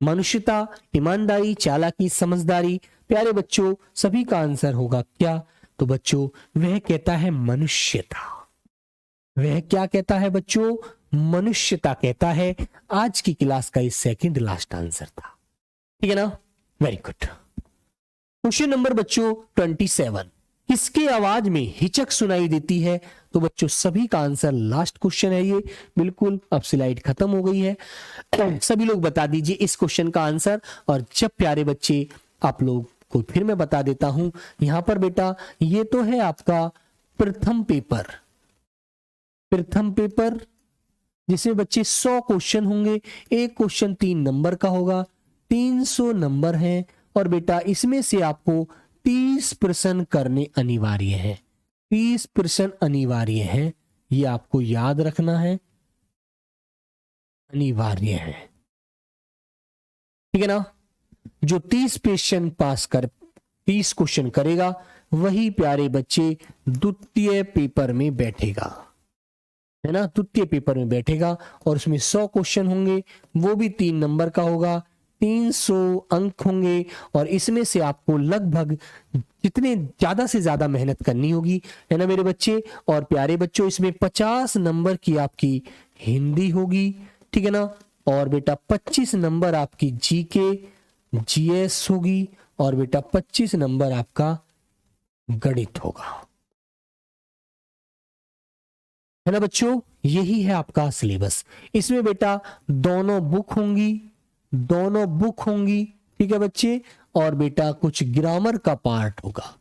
मनुष्यता, ईमानदारी, चालाकी, समझदारी। प्यारे बच्चों सभी का आंसर होगा क्या? तो बच्चों वह कहता है मनुष्यता। वह क्या कहता है बच्चों? मनुष्यता कहता है। आज की क्लास का ये सेकंड लास्ट आंसर था, ठीक है ना? Very good. क्वेश्चन नंबर बच्चों 27, किसकी आवाज में हिचक सुनाई देती है? तो बच्चों सभी का आंसर लास्ट क्वेश्चन है ये, बिल्कुल। अब स्लाइड खत्म हो गई है, सभी लोग बता दीजिए इस क्वेश्चन का आंसर। और जब प्यारे बच्चे आप लोग को फिर मैं बता देता हूं, यहां पर बेटा ये तो है आपका प्रथम पेपर, प्रथम पेपर जिसमें बच्चे 100 क्वेश्चन होंगे। एक क्वेश्चन 3 नंबर का होगा, 300 नंबर है। और बेटा इसमें से आपको 30% करने अनिवार्य है, 30% अनिवार्य है, ये आपको याद रखना है, अनिवार्य है, ठीक है ना? जो 30 क्वेश्चन करेगा वही प्यारे बच्चे द्वितीय पेपर में बैठेगा, है ना? द्वितीय पेपर में बैठेगा और उसमें 100 क्वेश्चन होंगे, वो भी 3 नंबर का होगा, 300 अंक होंगे। और इसमें से आपको लगभग जितने ज्यादा से ज्यादा मेहनत करनी होगी, है ना मेरे बच्चे? और प्यारे बच्चों इसमें 50 नंबर की आपकी हिंदी होगी, ठीक है ना? और बेटा 25 नंबर आपकी जीके जीएस होगी, और बेटा 25 नंबर आपका गणित होगा, है ना बच्चों? यही है आपका सिलेबस। इसमें बेटा दोनों बुक होंगी, दोनों बुक होंगी, ठीक है बच्चे? और बेटा कुछ ग्रामर का पार्ट होगा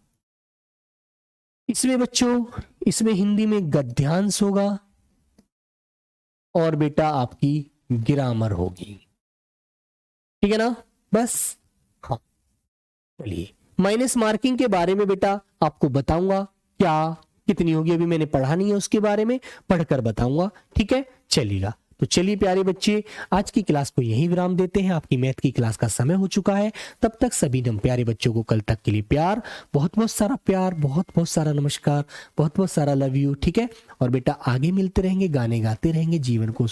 इसमें बच्चों। इसमें हिंदी में गद्यांश होगा और बेटा आपकी ग्रामर होगी, ठीक है ना? बस हाँ, चलिए माइनस मार्किंग के बारे में बेटा आपको बताऊंगा क्या कितनी होगी, अभी मैंने पढ़ा नहीं है, उसके बारे में पढ़कर बताऊंगा, ठीक है? चलिएगा, तो चलिए प्यारे बच्चे आज की क्लास को यहीं विराम देते हैं। आपकी मैथ की क्लास का समय हो चुका है। तब तक सभी प्यारे बच्चों को कल तक के लिए प्यार, बहुत बहुत सारा प्यार, बहुत बहुत सारा नमस्कार, बहुत बहुत सारा लव यू, ठीक है? और बेटा आगे मिलते रहेंगे, गाने गाते रहेंगे, जीवन को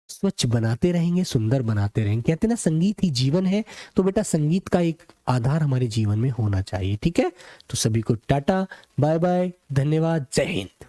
स्वच्छ बनाते रहेंगे, सुंदर बनाते रहेंगे। कहते हैं ना संगीत ही जीवन है, तो बेटा संगीत का एक आधार हमारे जीवन में होना चाहिए, ठीक है? तो सभी को टाटा, बाय बाय, धन्यवाद, जय हिंद।